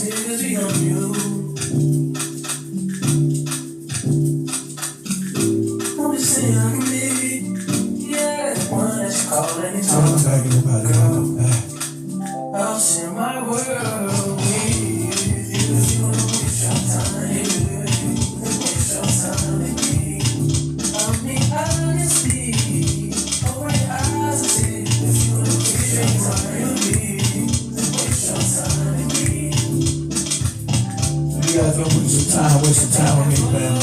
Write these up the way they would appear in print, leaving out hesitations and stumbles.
niggas be on you. I'm just saying I can be, yeah, one that you call anytime. I'm talking about it. I'll share my world with you. If you wanna waste your time, waste your time with me. I'll be honestly, alright, I see. If you wanna waste your time with me, waste your time with me. You guys gonna waste some time with me, man.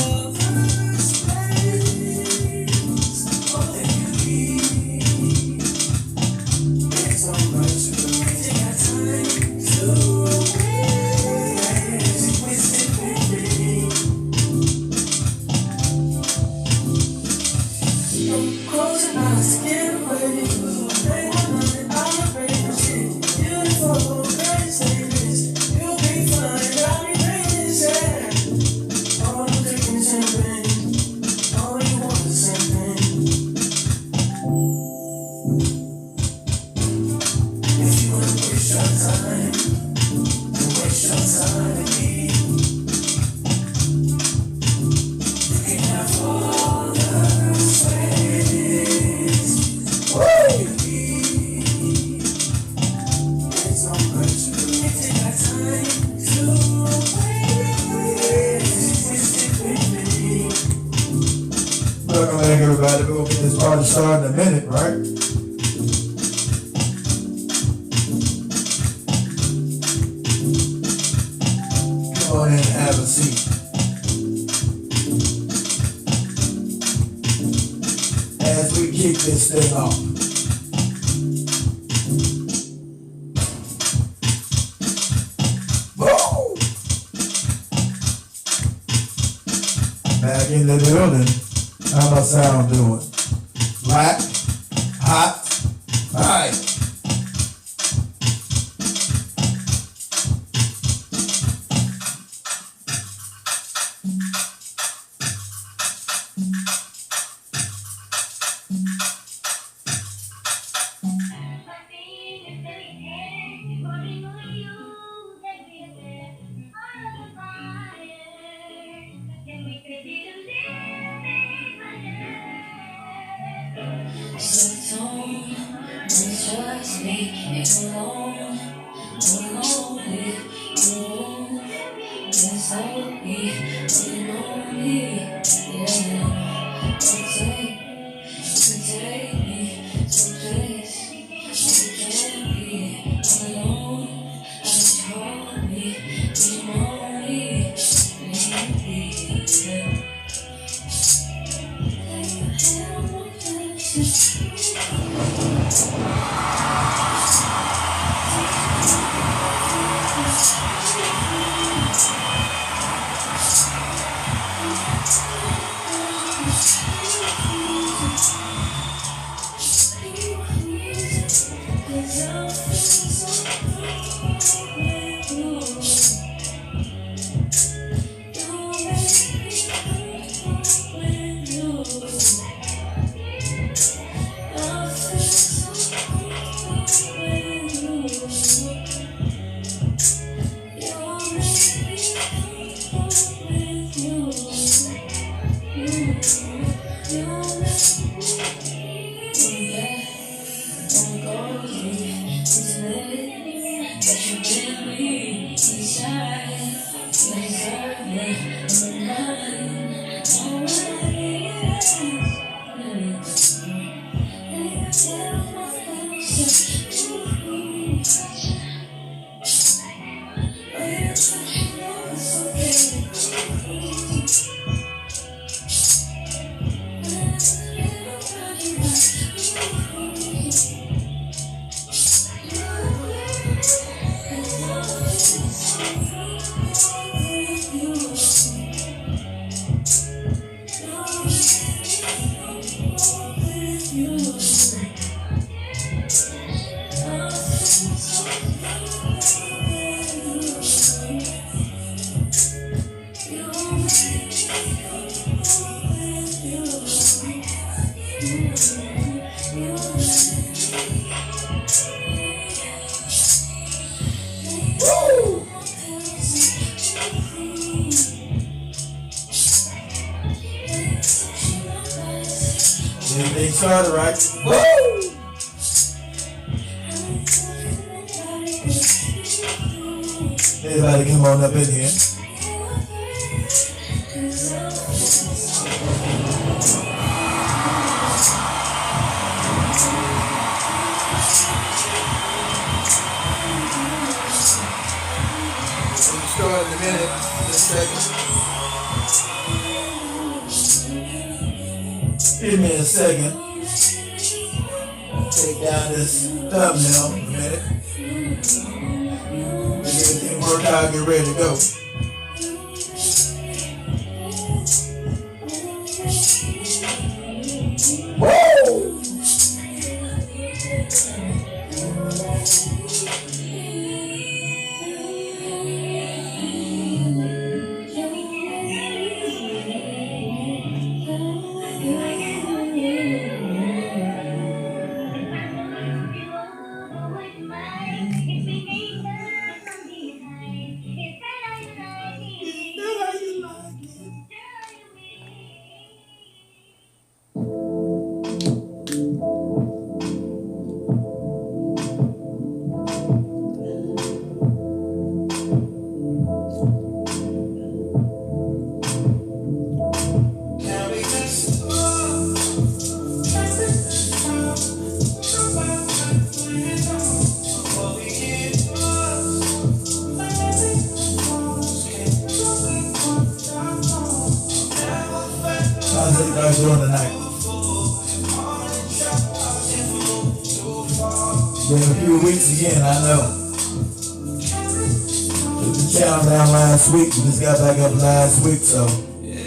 Everybody, we're gonna get this party started in a minute, right? Come on in and have a seat. As we kick this thing off. Whoa! Back in the building. How my sound doing? Black, hot, right. So don't trust me alone, lonely, alone. Yes, I will be lonely, yeah. Take me to a place I can't be alone. Just hold me, be lonely, yeah. started right. Woo! Everybody come on up in here. We'll start in a minute, just a second. Give me a second. Take down this thumbnail in a minute. Get everything worked out, get ready to go. Woo! How's you guys doing tonight? Been a few weeks again, I know. Took the channel down last week. We just got back up last week, so we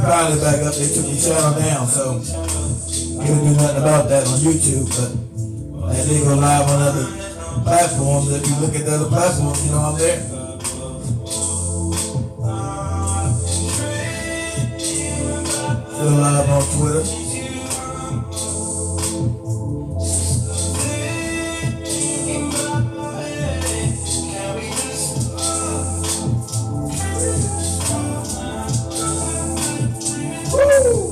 finally back up. They took the channel down, so couldn't do nothing about that on YouTube, but I did go live on other platforms. If you look at the other platforms, you know I'm there. Still live on Twitter. Woo!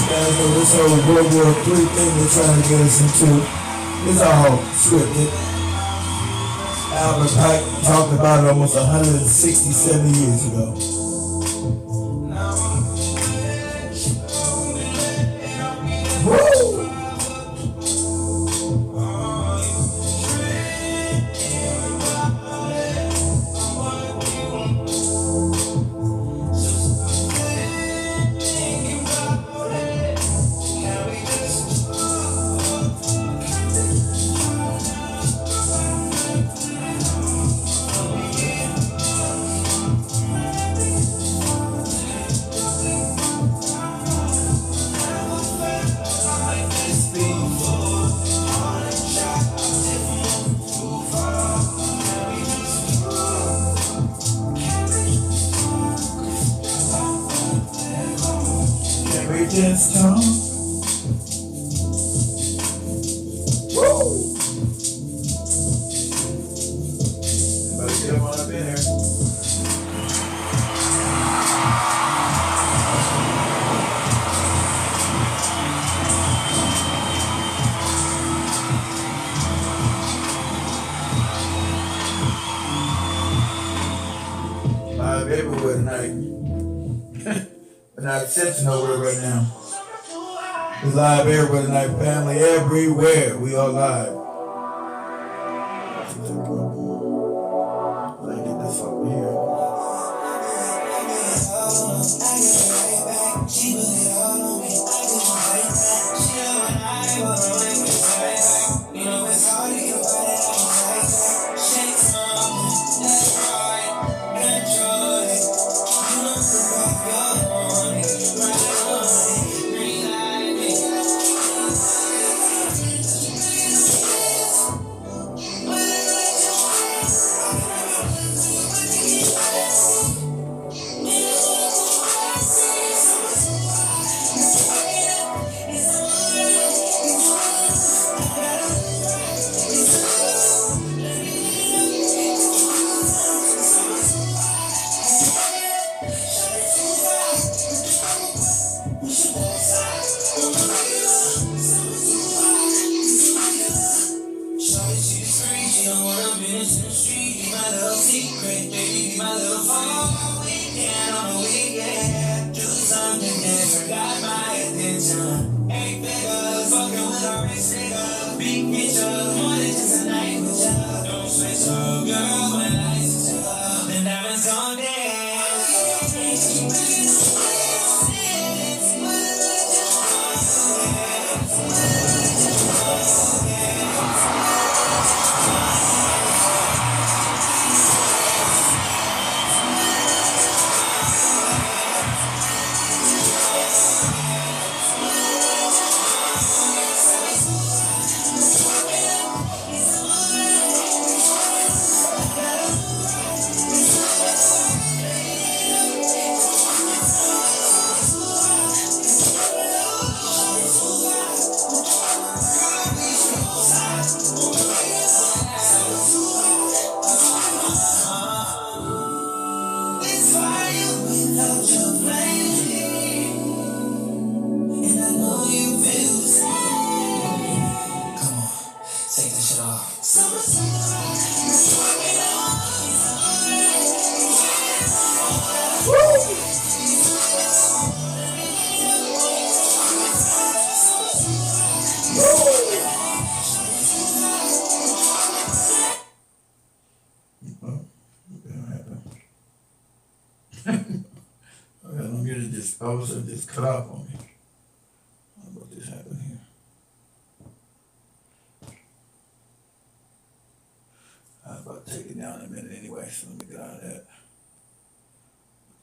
Guys know this whole World War III thing they're trying to get us into is all scripted. Albert Pike talked about it almost 167 years ago. Woo! Just come. Woo! Everybody get them on up in here. Live everywhere tonight. We're not sitting nowhere right now. We're live everywhere tonight, family, everywhere. We are live. Let me get this over here. Innocent street, my little secret, baby, my little phone. Weekend on a weekend, do something different, got my attention. 8 figures, fucking with a rich nigga. Big picture, more than just a night with ya. Don't switch up, girl, when I switch up. And diamonds on dance. All of a sudden just cut off on me. How about this happen here? I was about to take it down in a minute anyway, so let me get out of that.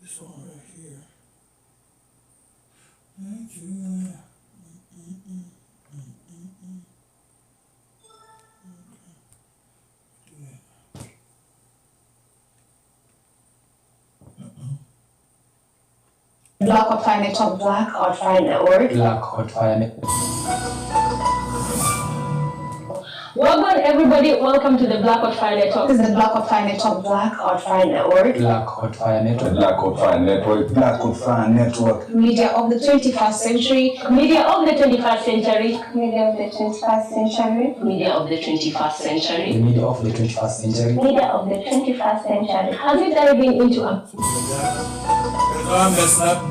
This one right here. Thank you. Black Hot Fire Network, Black Hot Fire Network. Black Hot Fire Network. Welcome everybody, welcome to the Black Hot Fire Network. This is the Black Hot Fire Network, Black Hot Fire Network. Black Hot Fire Network. Black Hot Fire Network. Black Hot Fire Network. Media of the 21st century. Media of the 21st century. Media of the 21st century. Media of the 21st century. The media of the 21st century. Media of the 21st century. As we diving into a... I'm messing up.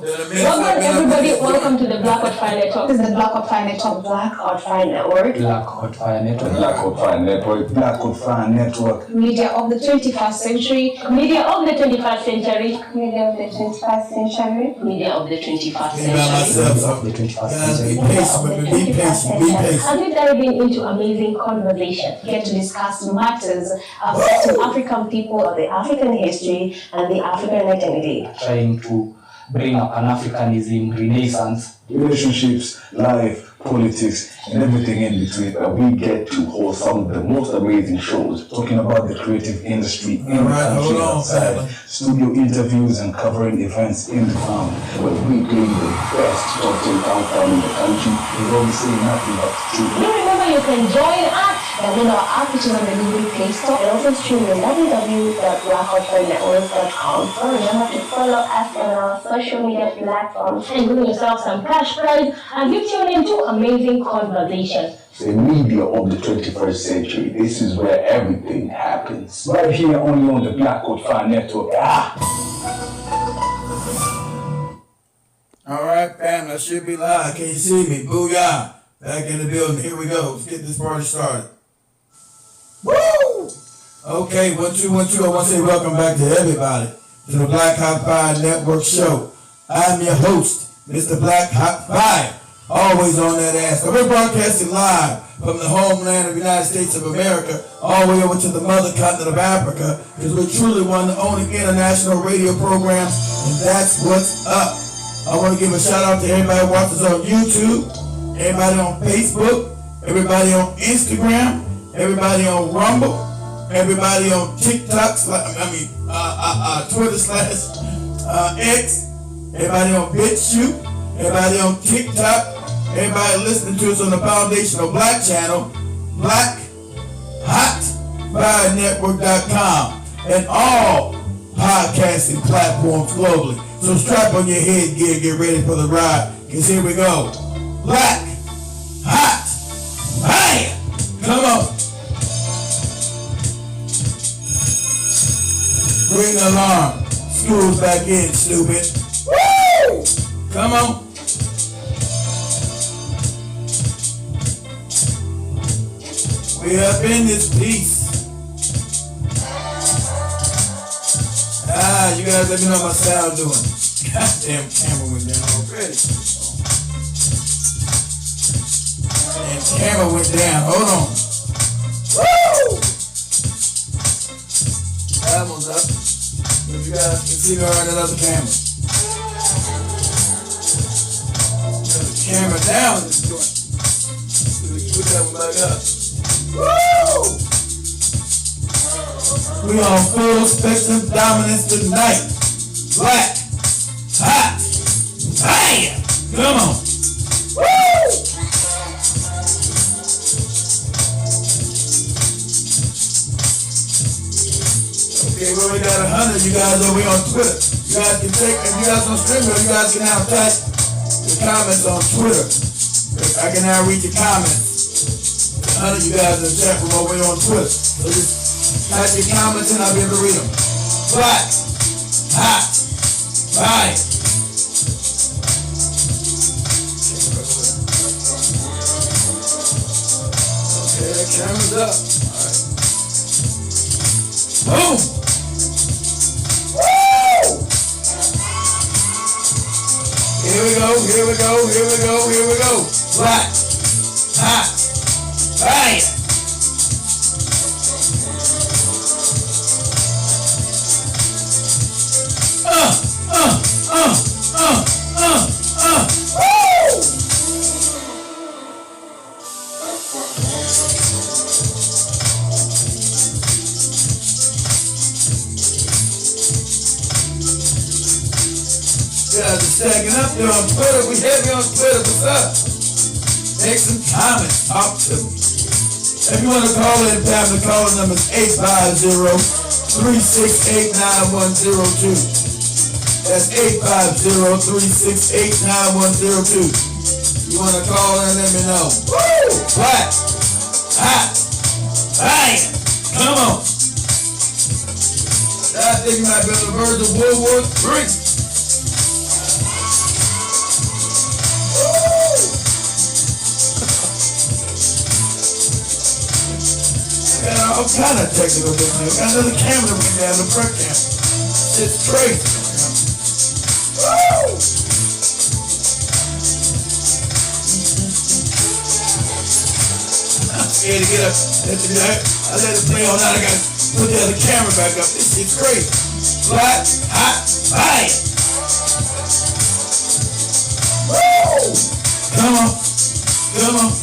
Welcome everybody, welcome to the Black Hot Fire Network. This is the Black Hot Fire Network, Black Hot Fire Network. Black Hot Fire Network. Black Hot Fire Network. Black Hot Fire Network. Media of the 21st century. Media of the 21st century. Media of the 21st century. Media of the 21st Came by century. myself, so The 21st guys, be century. patient with me, be patient, be patient. As we diving into amazing conversations, get to discuss matters affecting African people, or the African history and the African identity. Trying to bring up Pan-Africanism, Renaissance, Relationships, life, politics, and everything in between. And we get to hold some of the most amazing shows talking about the creative industry in the Alright, country hold on, outside, fella. studio interviews and covering events in the town. Where we play the best top 10 countdown in the country. We're always saying nothing but the truth. Do remember you can join us, download our app which is on the Google Play Store, and also stream on www.blackhotfirenetwork.com. So remember to follow us on our social media platforms. And win yourself some cash prize and you tune into amazing conversations. The media of the 21st century. This is where everything happens. Right here only on the Black Hot Fire Network. Alright, fam, I should be live. Can you see me? Booyah! Back in the building. Here we go. Let's get this party started. Woo! Okay, 1 2 1 2. I want to say welcome back to everybody to the Black Hot Fire Network show. I'm your host, Mr. Black Hot Fire. Always on that ass. So we're broadcasting live from the homeland of the United States of America all the way over to the mother continent of Africa, because we're truly one of the only international radio programs, and that's what's up. I want to give a shout out to everybody who watches on YouTube, everybody on Facebook, everybody on Instagram, everybody on Rumble, everybody on TikTok, Twitter / X, everybody on BitChute, everybody on TikTok, everybody listening to us on the Foundational Black channel, blackhotfirenetwork.com, and all podcasting platforms globally. So strap on your headgear, get ready for the ride, because here we go. Black Hot Fire! Come on. the alarm. School's back in, stupid. Woo! Come on. We up in this piece. You guys let me know how my sound doing. Goddamn camera went down already. Damn camera went down. Hold on. Woo! That one's up. If you guys can see me on another camera. The camera down is doing. Put that one back up. Woo! We on full spectrum dominance tonight. Black, hot, fire. Come on. Woo! Okay, we already got 100. You guys over here on Twitter. You guys can take, if you guys on streamer, you guys can now type your comments on Twitter. I can now read your comments. 100 you guys in the chat room over here on Twitter. So just type your comments and I'll be able to read them. Black, hot, fire. Okay, that camera's up. All right. Boom. Woo! Here we go, here we go, here we go, here we go. Black, hot, fire. Stacking up there on Twitter. We heavy on Twitter. What's up? Make some comments. Talk to me. If you want to call in, the call number is 850-368-9102. That's 850-368-9102. You want to call in, let me know. Woo! Black, hot, fire. Come on. I think you might be on the verge of World War III. All kind of technical difficulties. Got another camera went down, the front camera. It's crazy. Woo! I'm scared to get up. I let it play all night. I gotta put the other camera back up. This shit's crazy. Black, hot, fire. Woo! Come on. Come on.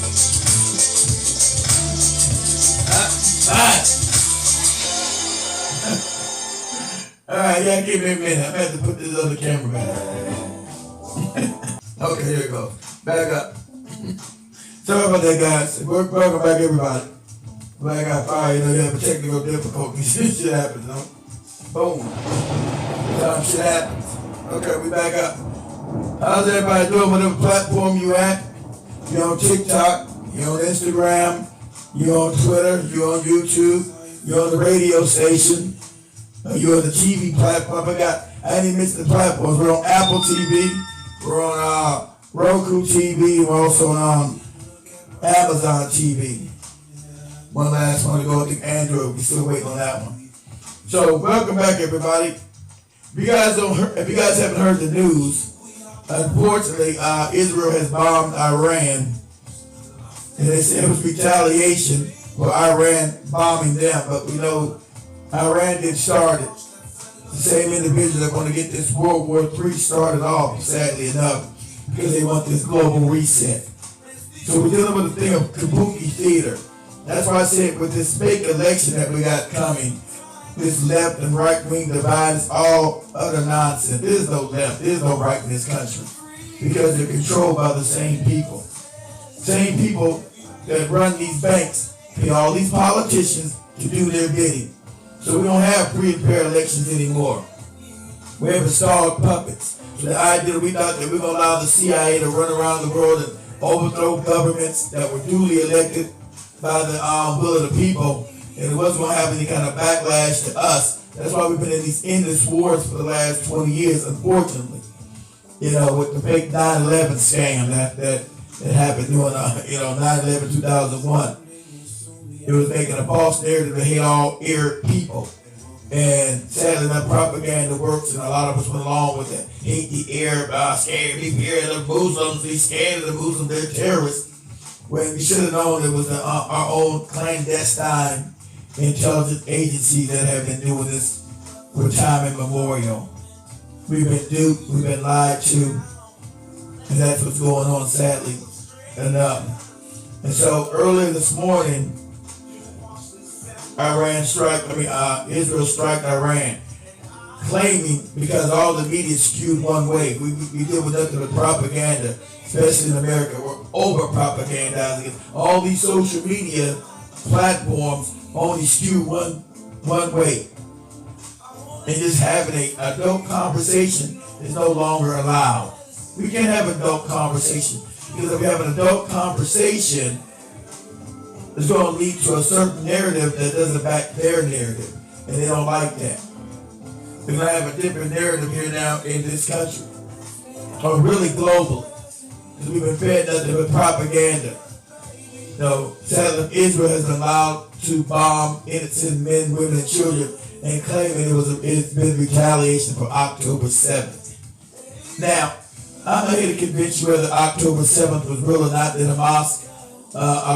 Alright, y'all give me a minute. I have to put this other camera back. Okay, here we go. Back up. Sorry about that, guys. Welcome back, everybody. Black got fire, you know, you have a technical difficulties. Shit happens, no? Boom. Sometimes shit happens. Okay, we back up. How's everybody doing? Whatever platform you at? You on TikTok, you on Instagram, you on Twitter, you on YouTube, you on the radio station, you on the TV platform. I didn't even miss the platforms. We're on Apple TV, we're on Roku TV, we're also on Amazon TV. One last one to go with the Android. We're still waiting on that one. So welcome back, everybody. If you guys haven't heard the news, unfortunately, Israel has bombed Iran, and they said it was retaliation for Iran bombing them. But we know Iran didn't start it. The same individuals that want to get this World War III started off, sadly enough, because they want this global reset. So we're dealing with the thing of kabuki theater. That's why I said with this fake election that we got coming, this left and right wing divide is all utter nonsense. There's no left, there's no right in this country, because they're controlled by the same people. Same people that run these banks pay all these politicians to do their bidding. So we don't have free and fair elections anymore. We have installed puppets. So the idea we thought that we're going to allow the CIA to run around the world and overthrow governments that were duly elected by the will of the people, and it wasn't going to have any kind of backlash to us That's why we've been in these endless wars for the last 20 years, unfortunately. You know, with the fake 9/11 scam that happened during, 9/11 2001. It was making a false narrative to hate all Arab people. And sadly, that propaganda works, and a lot of us went along with it. Hate the Arab, scared of the Muslims, be scared of the Muslims, they're terrorists. When we should have known it was our own clandestine intelligence agency that have been doing this for time immemorial. We've been duped, we've been lied to, and that's what's going on, sadly enough. And so earlier this morning, Israel struck Iran, claiming because all the media is skewed one way. We deal with nothing but propaganda, especially in America. We're over propagandizing. All these social media platforms only skew one way. And just having an adult conversation is no longer allowed. We can't have an adult conversation, because if we have an adult conversation, it's going to lead to a certain narrative that doesn't back their narrative, and they don't like that. We're going to have a different narrative here now in this country, or really globally, because we've been fed nothing but propaganda. Sadly, Israel has been allowed to bomb innocent men, women, and children, and claiming it's been retaliation for October 7th. Now, I'm not here to convince you whether October 7th was real or not, that Hamas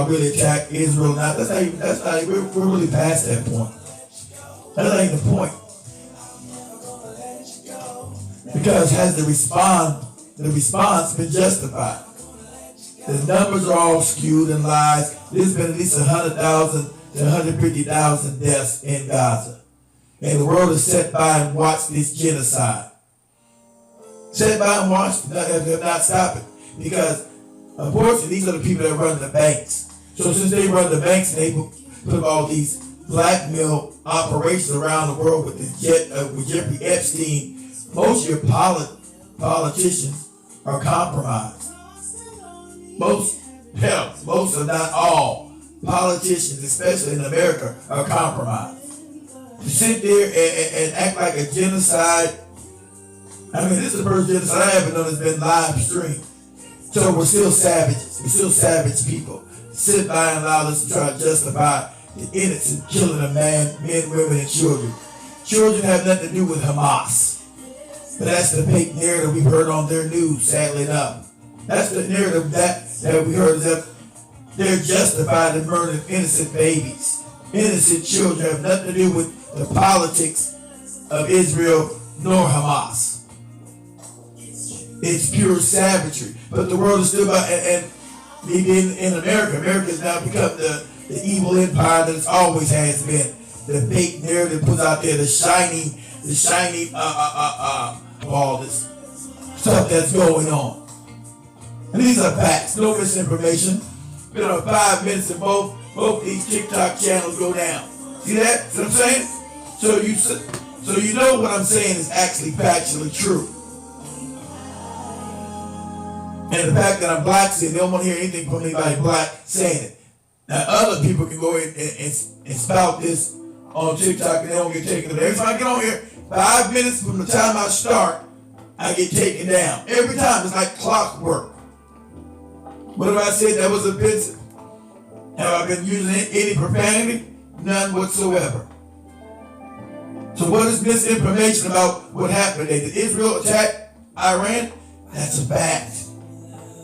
really attacked Israel or not. We're really past that point. That ain't the point. Because has the response been justified? The numbers are all skewed and lies. There's been at least 100,000 to 150,000 deaths in Gaza. And the world has sat by and watched this genocide. Sat by and watched it, have not stopped it. Because, unfortunately, these are the people that run the banks. So since they run the banks and they put all these blackmail operations around the world with Jeffrey Epstein, most of your politicians are compromised. Most if not all, politicians, especially in America, are compromised. To sit there and act like a genocide, this is the first genocide I ever known that's been live streamed. So we're still savages. We're still savage people. Sit by and allow us to try to justify the innocent killing of men, women, and children. Children have nothing to do with Hamas. But that's the fake narrative we've heard on their news, sadly enough. That's the narrative that we heard, that they're justified in murdering innocent babies. Innocent children have nothing to do with the politics of Israel nor Hamas. It's pure savagery. But the world is still about, and in America has now become the evil empire that it always has been. The fake narrative puts out there the shiny all this stuff that's going on. And these are facts, no misinformation. 5 minutes and both these TikTok channels go down. See that? See what I'm saying? So you know what I'm saying is actually factually true. And the fact that I'm black, saying they don't want to hear anything from anybody black saying it. Now other people can go in and spout this on TikTok and they don't get taken down. Every time I get on here, 5 minutes from the time I start, I get taken down. Every time, it's like clockwork. What if I said that was offensive? Have I been using any profanity? None whatsoever. So what is misinformation about what happened today? Did Israel attack Iran? That's a fact.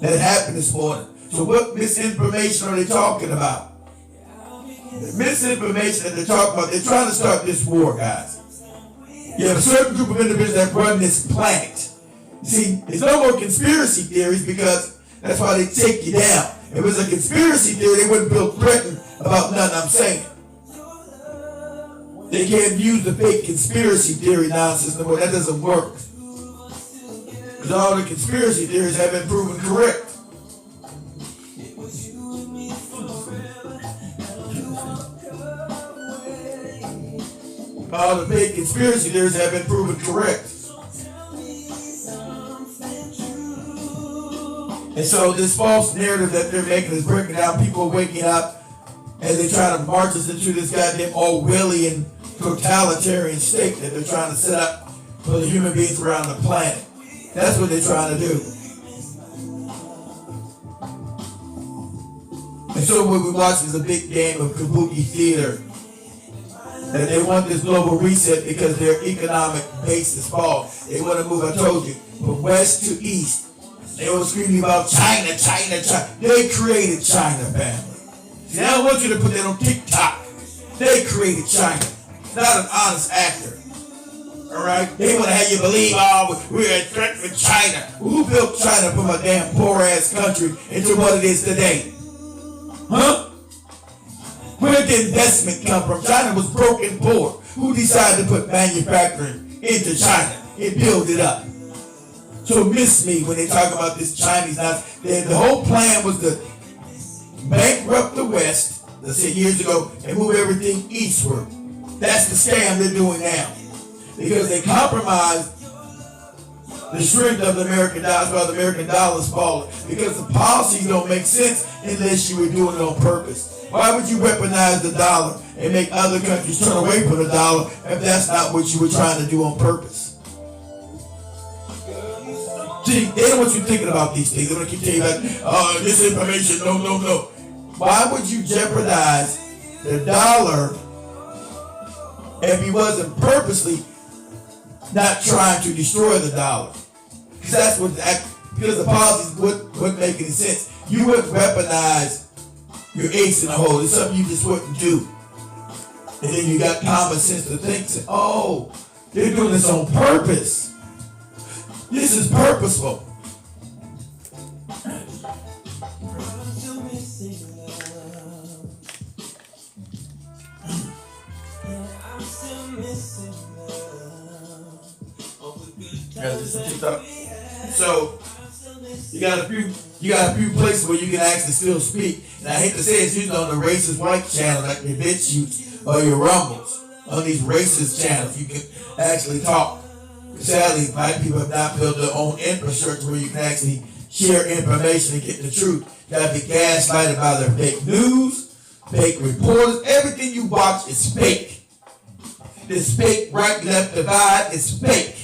That happened this morning. So what misinformation are they talking about? The misinformation that they're talking about, they're trying to start this war, guys. You have a certain group of individuals that run this planet. You see, there's no more conspiracy theories because that's why they take you down. If it was a conspiracy theory, they wouldn't feel threatened about nothing I'm saying. They can't use the fake conspiracy theory nonsense no more. That doesn't work. Because all the conspiracy theories have been proven correct. All the fake conspiracy theories have been proven correct. And so this false narrative that they're making is breaking down. People are waking up as they try to march us into this goddamn Orwellian totalitarian state that they're trying to set up for the human beings around the planet. That's what they're trying to do. And so what we watch is a big game of kabuki theater. And they want this global reset because their economic base is fall. They want to move, I told you, from west to east. They were screaming about China, China, China. They created China, family. See, I don't want you to put that on TikTok. They created China. Not an honest actor. All right? They want to have you believe, oh, we're a threat for China. Who built China from a damn poor-ass country into what it is today? Huh? Where did the investment come from? China was broke and poor. Who decided to put manufacturing into China and build it up? So miss me when they talk about this Chinese. Now, the whole plan was to bankrupt the West, let's say years ago, and move everything eastward. That's the scam they're doing now. Because they compromised the strength of the American dollar while the American dollar is falling. Because the policies don't make sense unless you were doing it on purpose. Why would you weaponize the dollar and make other countries turn away from the dollar if that's not what you were trying to do on purpose? See, they don't want you thinking about these things. They want to keep telling you like, this information, no. Why would you jeopardize the dollar if you wasn't purposely not trying to destroy the dollar? Because that's what, because the policies wouldn't make any sense. You wouldn't weaponize your ace in the hole. It's something you just wouldn't do. And then you got common sense to think, oh, they're doing this on purpose. This is purposeful. So you got a few places where you can actually still speak. And I hate to say it's usually on the racist white channel like your BitChutes or your Rumbles. On these racist channels you can actually talk. Sadly, black people have not built their own infrastructure where you can actually share information and get the truth. You gotta be gaslighted by their fake news, fake reporters. Everything you watch is fake. This fake right-left divide is fake.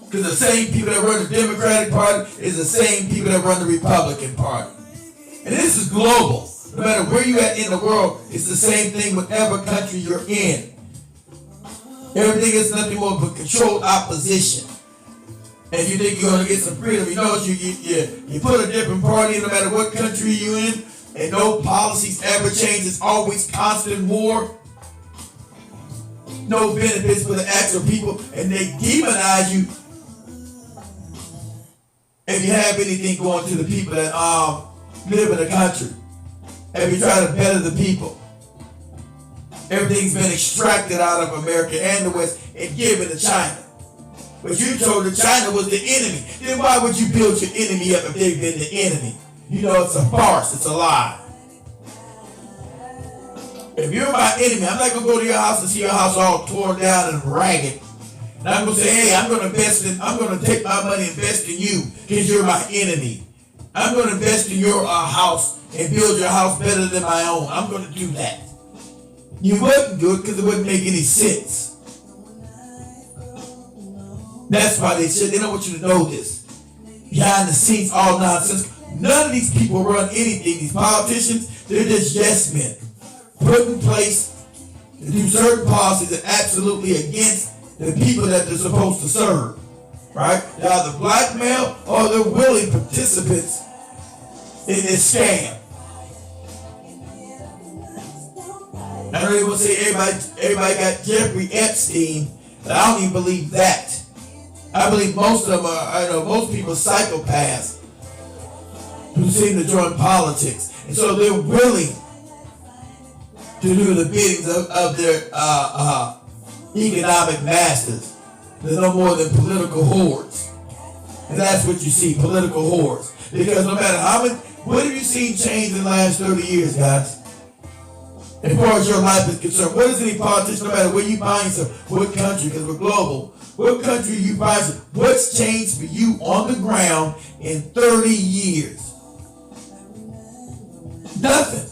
Because the same people that run the Democratic Party is the same people that run the Republican Party. And this is global. No matter where you're at in the world, it's the same thing whatever country you're in. Everything is nothing more but controlled opposition. And you think you're going to get some freedom, you know, you put a different party in no matter what country you're in, and no policies ever change. It's always constant war. No benefits for the actual people, and they demonize you if you have anything going to the people that live in the country. If you try to better the people. Everything's been extracted out of America and the West and given to China. But you told that China was the enemy. Then why would you build your enemy up if they've been the enemy? You know it's a farce, it's a lie. If you're my enemy, I'm not going to go to your house and see your house all torn down and ragged. And I'm going to say, hey, I'm going to take my money and invest in you because you're my enemy. I'm going to invest in your house and build your house better than my own. I'm going to do that. You wouldn't do it because it wouldn't make any sense. That's why they don't want you to know this. Behind the scenes, all nonsense. None of these people run anything. These politicians, they're just yes men. Put in place to do certain policies that are absolutely against the people that they're supposed to serve. Right? They're either blackmail or they're willing participants in this scam. I know they will say everybody got Jeffrey Epstein, but I don't even believe that. I believe most of them are, most people are psychopaths who seem to join politics. And so they're willing to do the biddings of their economic masters. They're no more than political whores. And that's what you see, political whores. Because no matter how many, what have you seen change in the last 30 years, guys? As far as your life is concerned, what is any politician, no matter where you find yourself, what country, because we're global, what country you find yourself, what's changed for you on the ground in 30 years? Nothing.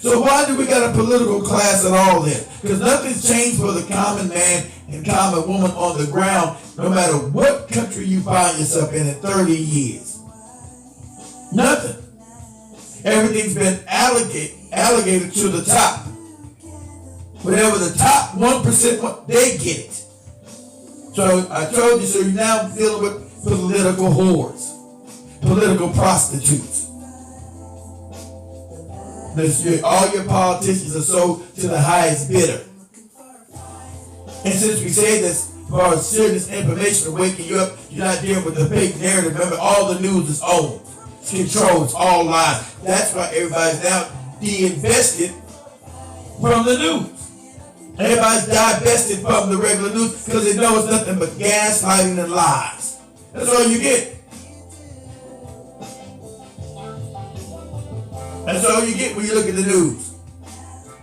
So why do we got a political class at all then? Because nothing's changed for the common man and common woman on the ground, no matter what country you find yourself in 30 years. Nothing. Everything's been allocated to the top. Whatever the top 1% want, they get it. So I told you, so you're now dealing with political whores, political prostitutes. All your politicians are sold to the highest bidder. And since we say this, as far as serious information to waking you up, you're not dealing with the fake narrative. Remember, all the news is owned, it's controlled, it's all lies. That's why everybody's now de-invested from the news. Everybody's divested from the regular news because they know it's nothing but gaslighting and lies. That's all you get. That's all you get when you look at the news.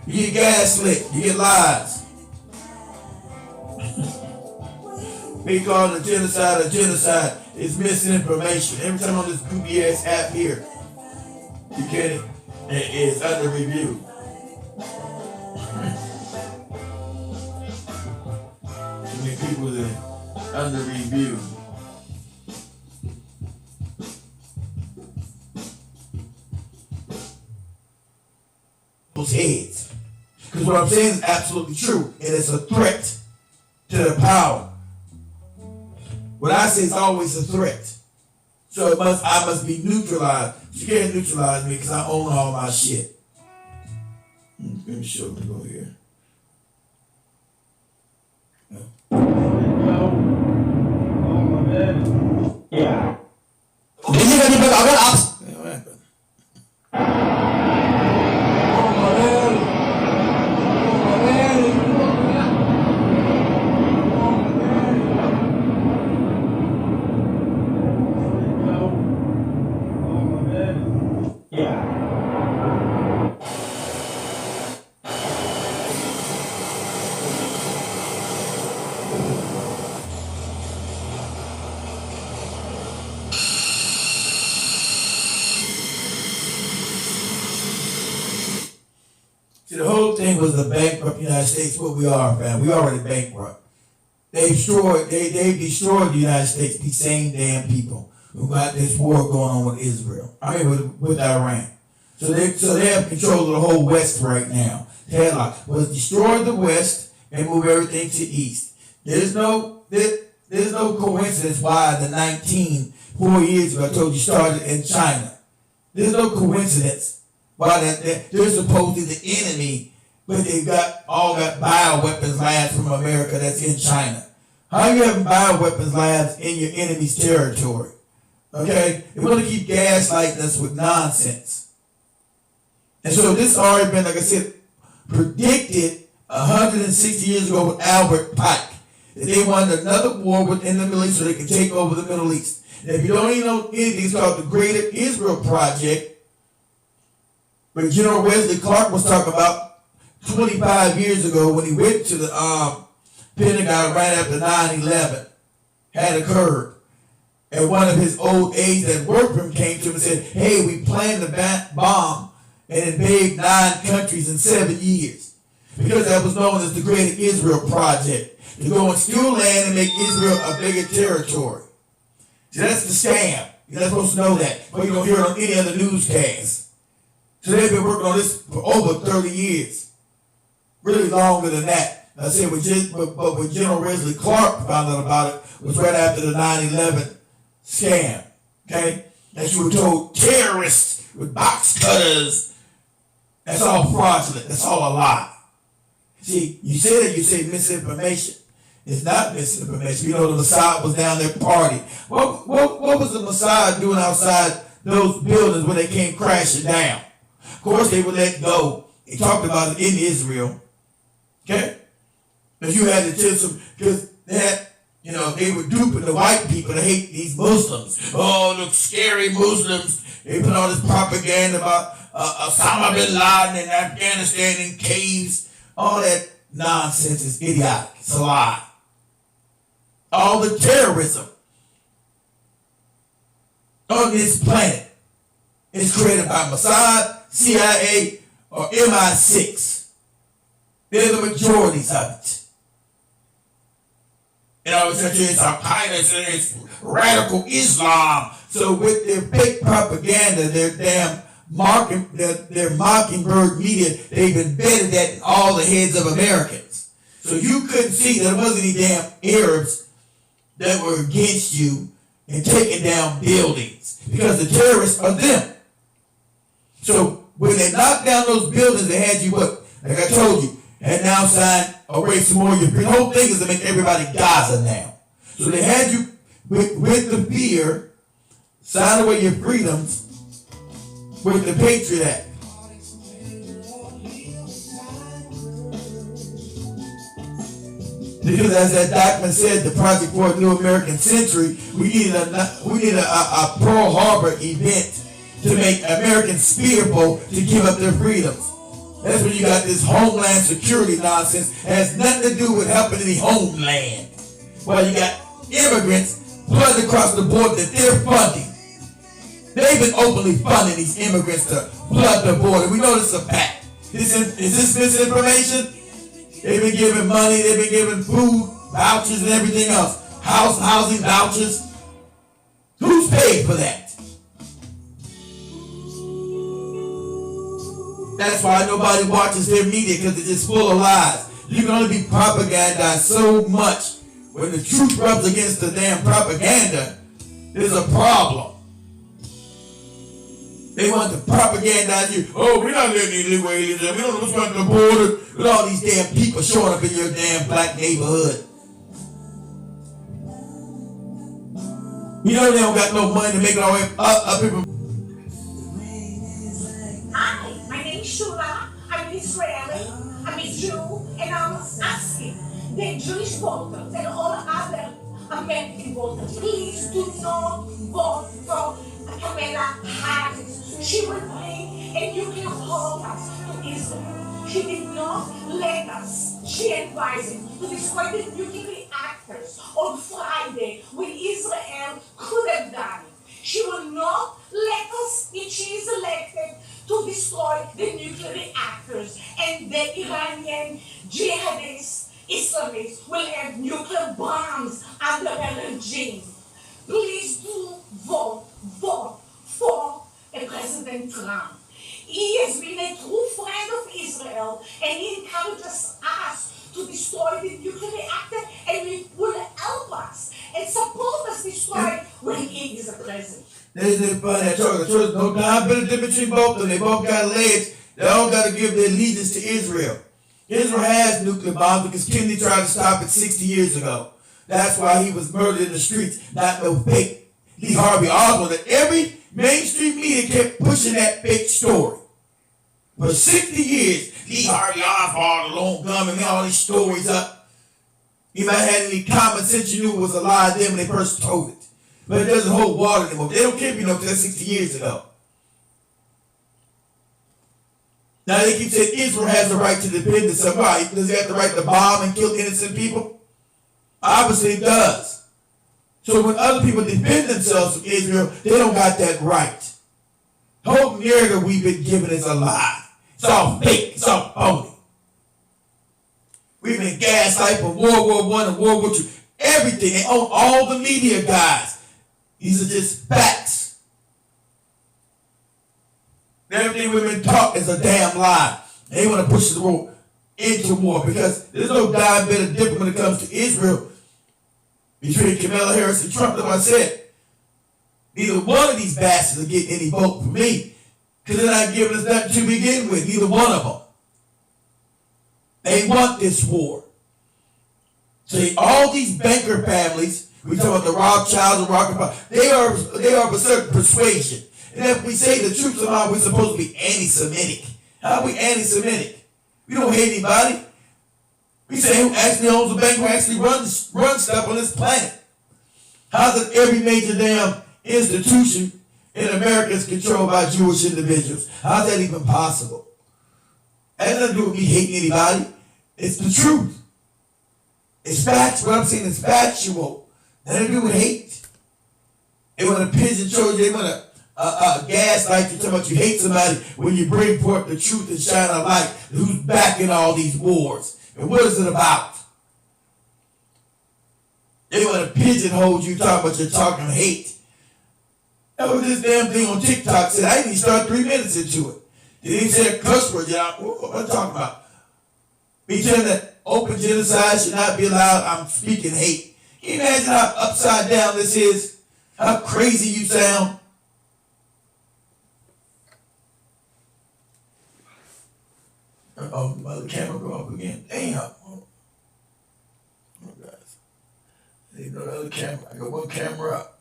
You get gaslit, you get lies. We call it a genocide is misinformation. Every time on this goofy ass app here, you get it? It's under review. Too many people that under review. Those heads. Because what I'm saying is absolutely true, and it's a threat to the power. What I say is always a threat. So I must be neutralized. You can't neutralize me because I own all my shit. Let me show you. Go here. Yeah. What happened? See, the whole thing was the bankrupt United States, what we are, fam. We already bankrupt. They destroyed the United States, these same damn people who got this war going on with Israel. I mean, with Iran. So they have control of the whole West right now. Headlock was destroy the West and move everything to East. There's no coincidence why the 4 years ago I told you started in China. There's no coincidence why they're supposedly the enemy, but they all got bioweapons labs from America that's in China. How you having bioweapons labs in your enemy's territory? Okay? They want to keep gaslighting us with nonsense. And so this already been, like I said, predicted 160 years ago with Albert Pike. That they wanted another war within the Middle East so they could take over the Middle East. And if you don't even know anything, it's called the Greater Israel Project. But General Wesley Clark was talking about 25 years ago when he went to the Pentagon right after 9/11 had occurred. And one of his old aides that worked for him came to him and said, hey, we planned to bomb and invade 9 countries in 7 years. Because that was known as the Greater Israel Project. To go and steal land and make Israel a bigger territory. See, that's the scam. You're not supposed to know that. But you don't hear it on any other newscast. So they've been working on this for over 30 years. Really longer than that. I said, but when General Wesley Clark found out about it, was right after the 9/11 scam. Okay? That you were told terrorists with box cutters. That's all fraudulent. That's all a lie. See, you say misinformation. It's not misinformation. You know the Mossad was down there partying. What was the Mossad doing outside those buildings when they came crashing down? Of course, they would let go. They talked about it in Israel. Okay? Because you had to tell some, because they were duping the white people to hate these Muslims. Oh, look, scary Muslims. They put all this propaganda about Osama bin Laden in Afghanistan in caves. All that nonsense is idiotic. It's a lie. All the terrorism on this planet is created by Mossad, CIA, or MI6. They're the majorities of it. You know, it's Al-Qaeda, it's radical Islam. So with their fake propaganda, their mockingbird media, they've embedded that in all the heads of Americans. So you couldn't see that there wasn't any damn Arabs that were against you and taking down buildings, because the terrorists are them. So when they knocked down those buildings, they had you what? Like I told you, and now signed erase some more of your freedom. The whole thing is to make everybody Gaza now. So they had you with the fear, sign away your freedoms with the Patriot Act. Because as that document said, the Project for a New American Century, we needed a Pearl Harbor event to make Americans fearful to give up their freedoms. That's when you got this homeland security nonsense. It has nothing to do with helping any homeland. Well, you got immigrants flooding across the border that they're funding. They've been openly funding these immigrants to flood the border. We know this is a fact. Is this misinformation? They've been giving money, they've been giving food, vouchers and everything else. Housing vouchers. Who's paid for that? That's why nobody watches their media, because it's just full of lies. You can only be propagandized so much. When the truth rubs against the damn propaganda, there's a problem. They want to propagandize you. Oh, we're not letting illegal aliens in. We don't know what's going on the border. With all these damn people showing up in your damn black neighborhood. You know they don't got no money to make it all the way up people. Hi, my name is Shula. I'm Israeli. I'm a Jew, and I'm asking the Jewish voters and all other American voters, please do not vote for Kamala Harris. She will bring a nuclear holocaust to Israel. She did not let us. She advised to destroy the nuclear reactors on Friday when Israel could have done it. She will not let us, if she is elected, to destroy the nuclear reactors, and the Iranian jihadists, Islamists will have nuclear bombs under her regime. Please do vote for President Trump. He has been a true friend of Israel, and he encourages us to destroy the nuclear reactor, and he will help us and support us destroy when he is a president. There's no time between both of them. They both got legs. They all got to give their allegiance to Israel. Israel has nuclear bombs because Kennedy tried to stop it 60 years ago. That's why he was murdered in the streets, not no fake Lee Harvey Oswald. That every mainstream media kept pushing that fake story. For 60 years, Lee Harvey Oswald, the lone gunman, made all these stories up. You might have had any common sense, you knew it was a lie then when they first told it. But it doesn't hold water anymore. They don't care if you know because that's 60 years ago. Now they keep saying Israel has the right to defend itself. Right? Does it have the right to bomb and kill innocent people? Obviously it does. So when other people defend themselves from Israel, they don't got that right. The whole narrative we've been given is a lie. It's all fake. It's all phony. We've been gaslighted from World War I and World War II. Everything. They own all the media guys. These are just facts. Everything we've been taught is a damn lie. They want to push the world into war because there's no damn bit of difference when it comes to Israel between Kamala Harris and Trump. Like I said, neither one of these bastards are getting any vote for me because they're not giving us nothing to begin with. Neither one of them. They want this war. So all these banker families, we talk about the Rothschilds and Rockefeller, they are of a certain persuasion. And if we say the truth somehow, we're supposed to be anti-Semitic. How are we anti-Semitic? We don't hate anybody. We say who actually owns the bank, who actually runs stuff on this planet. How's it every major damn institution in America is controlled by Jewish individuals? How's that even possible? That has nothing to do with me hating anybody. It's the truth. It's factual. What I'm saying is factual. Nothing to do with hate. They want to pigeonhole you. They want to gaslight you, talking about you hate somebody when you bring forth the truth and shine a light who's backing all these wars. And what is it about? They want to pigeonhole you talking about you're talking hate. That was this damn thing on TikTok said. I didn't even start 3 minutes into it. They didn't say a cuss word. What am I talking about? Me telling that open genocide should not be allowed. I'm speaking hate. Can you imagine how upside down this is? How crazy you sound? Oh, the camera go up again. Damn. Oh, guys. I need another camera. I got one camera up.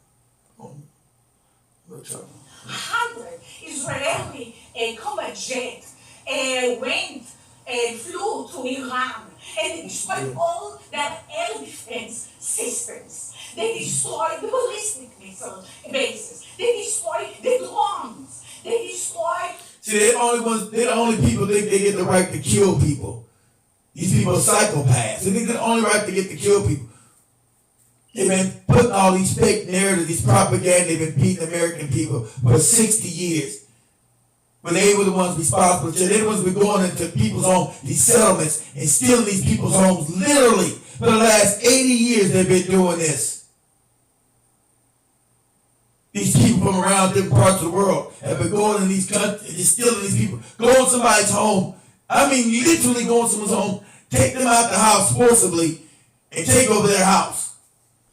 What's up? 100 Israeli combat jets went and flew to Iran and they destroyed all their air defense systems. They destroyed the ballistic missile bases. They destroyed the drones. They destroyed. See, they're the only people think they get the right to kill people. These people are psychopaths. They think they're the only right to get to kill people. They've been putting all these fake narratives, these propaganda, they've been beating American people for 60 years. When they were the ones responsible, they're the ones who were going into people's homes, these settlements, and stealing these people's homes. Literally, for the last 80 years, they've been doing this. These people from around different parts of the world have been going in these countries, and just stealing these people, going to somebody's home. I mean, literally going to someone's home, take them out the house forcibly, and take over their house.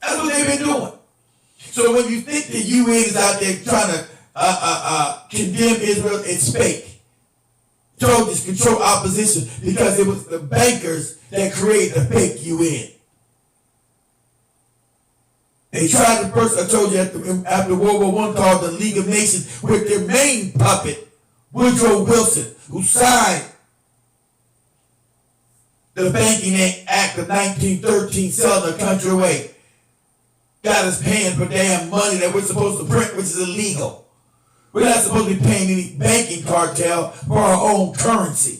That's what they've been doing. So when you think the UN is out there trying to condemn Israel, it's fake. Just control opposition because it was the bankers that created the fake UN. They tried to first, I told you after World War I, called the League of Nations with their main puppet, Woodrow Wilson, who signed the Banking Act of 1913, selling the country away. Got us paying for damn money that we're supposed to print, which is illegal. We're not supposed to be paying any banking cartel for our own currency.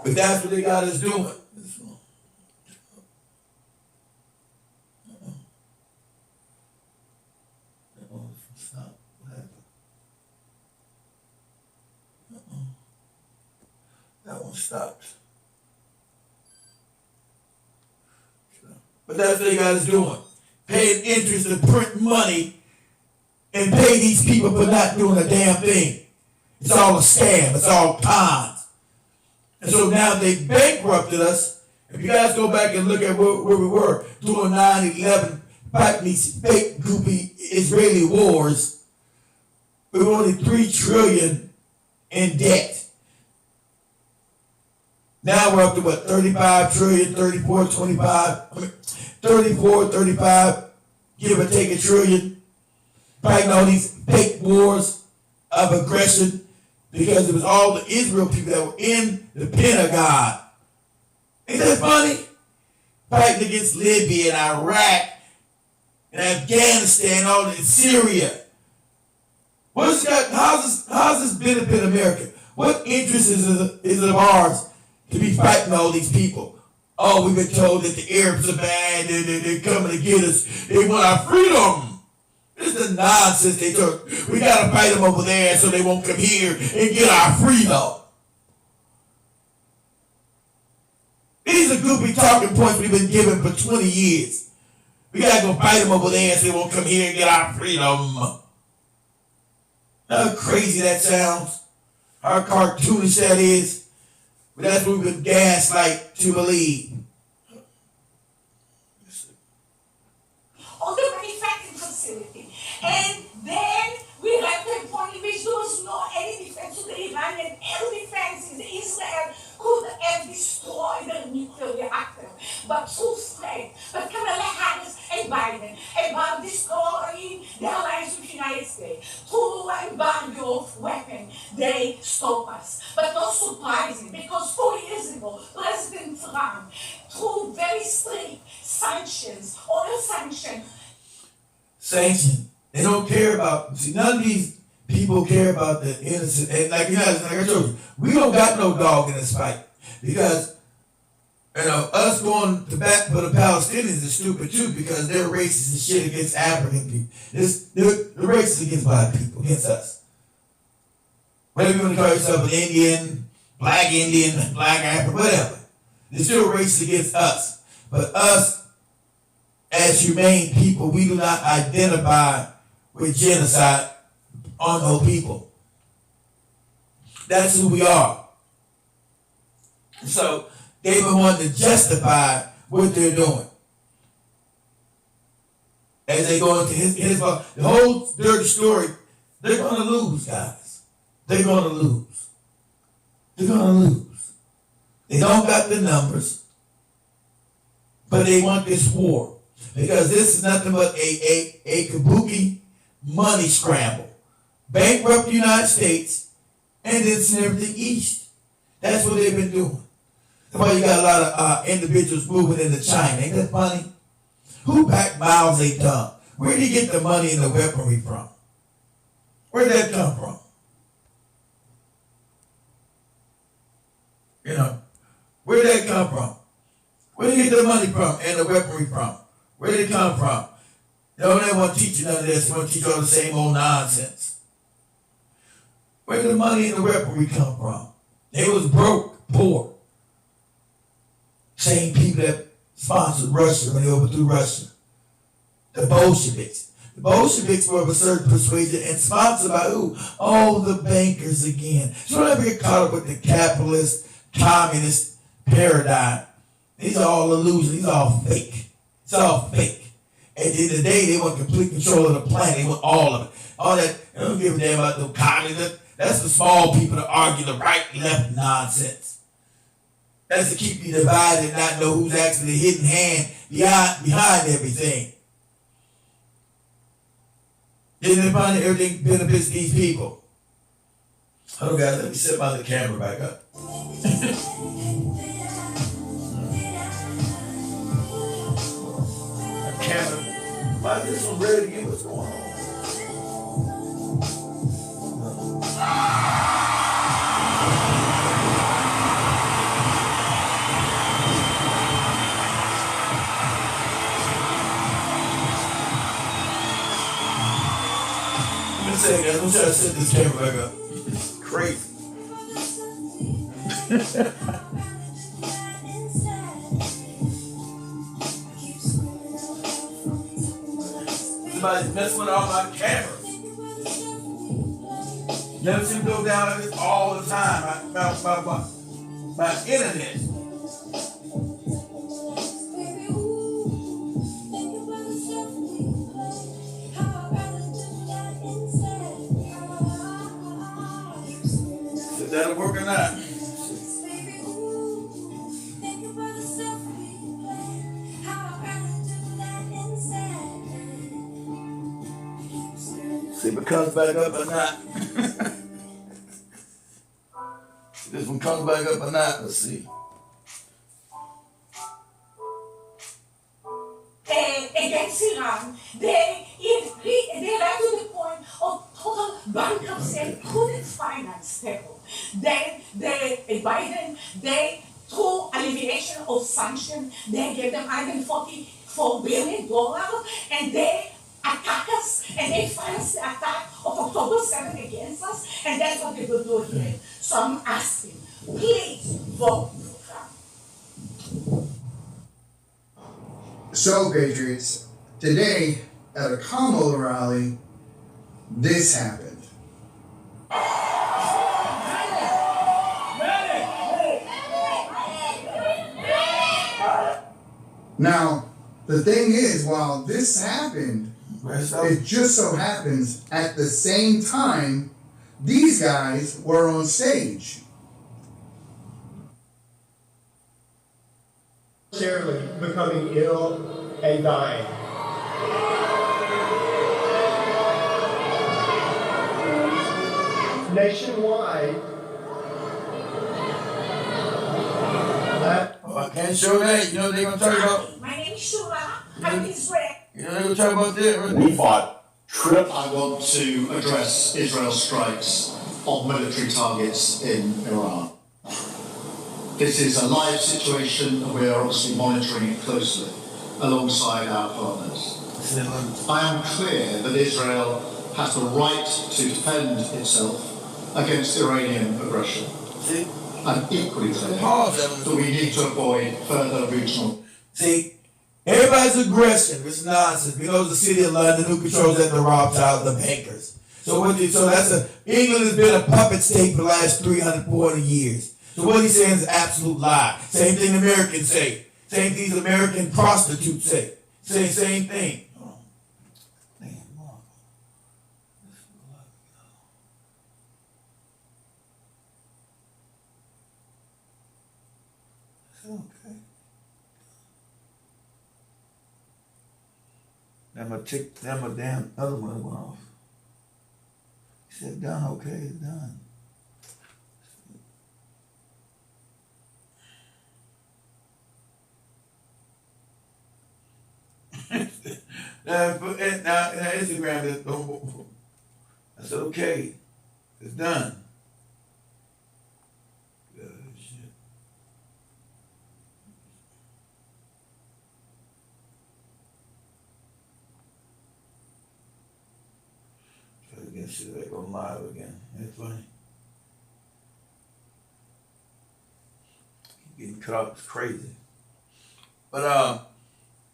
But that's what they got us doing. Stop. What happened? That one stopped. But that's what they got us doing. Paying interest to print money and pay these people for not doing a damn thing. It's all a scam. It's all cons. And so now they bankrupted us. If you guys go back and look at where we were doing 9/11, fighting these fake, goopy Israeli wars, we were only $3 trillion in debt. Now we're up to what, 35 trillion, 34, 25, 34, 35, give or take $1 trillion, fighting all these fake wars of aggression because it was all the Israel people that were in the Pentagon. Ain't that funny? Fighting against Libya and Iraq and Afghanistan, all in Syria. How's this benefit America? What interest is it of ours to be fighting all these people? Oh, we've been told that the Arabs are bad, they're coming to get us, they want our freedom. This is the nonsense they took. We gotta fight them over there so they won't come here and get our freedom. These are goofy talking points we've been given for 20 years. We gotta go fight them over there so they won't come here and get our freedom. How crazy that sounds. How cartoonish that is. But that's what we've been gaslight to believe. On the manufacturing facility. And then we have to a point in which there was no any defense to the Iranian air defense in Israel could have destroyed the nuclear reactor. But through threat, but Kamala Harris and Biden about destroying the alliance with the United States. Through embargo of weapons, they stop us. But not surprising, because 4 years ago, President Trump, through very strict sanctions, oil sanctions. Sanction. They don't care about, see, none of these people care about the innocent. And like I told you, we don't got no dog in this fight. Because You know, us going to bat for the Palestinians is stupid too because they're racist and shit against African people. They're racist against black people, against us. Whether you want to call yourself an Indian, black African, whatever. They're still racist against us. But us, as humane people, we do not identify with genocide on those people. That's who we are. So they would want to justify what they're doing. As they go into the whole dirty story, they're going to lose, guys. They're going to lose. They're going to lose. They don't got the numbers, but they want this war. Because this is nothing but a kabuki money scramble. Bankrupt the United States and then send everything east. That's what they've been doing. That's why you got a lot of individuals moving into China. Ain't that funny? Who backed Mao Zedong? Where did he get the money and the weaponry from? Where did that come from? You know, where did that come from? Where did he get the money from and the weaponry from? Where did it come from? They don't want to teach you none of this. They want to teach you all the same old nonsense. Where did the money and the weaponry come from? They was broke, poor. Same people that sponsored Russia when they overthrew Russia. The Bolsheviks. The Bolsheviks were of a certain persuasion and sponsored by who? Oh, the bankers again. So don't ever get caught up with the capitalist, communist paradigm. These are all illusions. These are all fake. It's all fake. At the end of the day, they want complete control of the planet. They want all of it. All that, they don't give a damn about the communists. That's the small people that argue the right, left nonsense. That's to keep you divided and not know who's actually the hidden hand behind everything. Isn't it funny? Everything benefits these people. Oh, guys, let me set my camera back up. Camera. Why is this one red again? What's going on? Let me say, guys, I'm trying to set this camera back up. Crazy. Somebody's messing with all my cameras. Never see me go down like this all the time. My internet. If that'll work or not. See if it comes back up or not. This one comes back up or not. Let's see. Against Iran, they ran to the point of total bankruptcy and couldn't finance terror. Then Biden, through alleviation of sanctions, they gave them $144 billion, and they attack us, and they finance the attack of October 7 against us, and that's what they will do here. So I'm asking, please vote for Trump. So, Patriots, today at a Kamala rally, this happened. Now, the thing is, while this happened, it just so happens at the same time, these guys were on stage. Necessarily becoming ill and dying. Nationwide, I can't show that. You know what they're going to talk about? My name is Shula. I'm Israel. You know they're going to talk about that? We fought. I want to address Israel's strikes on military targets in Iran. This is a live situation and we are obviously monitoring it closely alongside our partners. I am clear that Israel has the right to defend itself against Iranian aggression. I'm equally clear that we need to avoid further regional. See, everybody's aggression is nonsense because the city of London, who controls that, the Rothschilds, the bankers. So England has been a puppet state for the last 340 years. So what he's saying is an absolute lie. Same thing Americans say. Same things American prostitutes say. Say the same thing. Okay. Now my damn other one went off. He said done, okay, it's done. now Instagram is I said okay, it's done. Shit, they go live again. It's funny. Getting cut off, it's crazy. But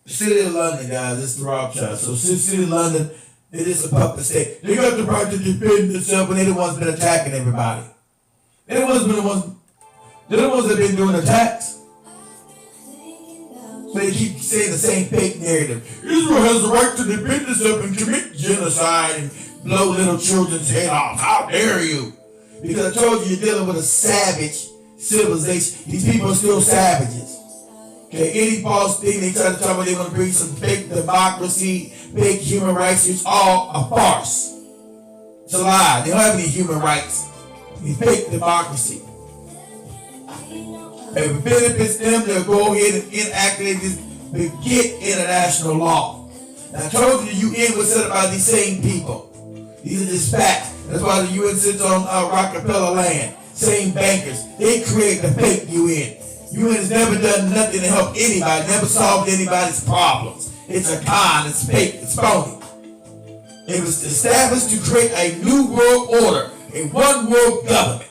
the city of London, guys, it's the Rothschild. So city of London, it is a puppet state. They got the right to defend themselves when they're the ones been attacking everybody. They're the ones that been doing attacks. So they keep saying the same fake narrative. Israel has the right to defend itself and commit genocide and blow little children's head off. How dare you? Because I told you you're dealing with a savage civilization. These people are still savages. Okay, any false thing they try to tell me they want to bring some fake democracy, fake human rights, it's all a farce. It's a lie. They don't have any human rights. It's fake democracy. If it benefits them, they'll go ahead and inactivate this, forget international law. And I told you the UN was set up by these same people. These are just facts. That's why the UN sits on Rockefeller land. Same bankers. They create the fake UN. UN has never done nothing to help anybody, never solved anybody's problems. It's a con, it's fake, it's phony. It was established to create a new world order, a one world government.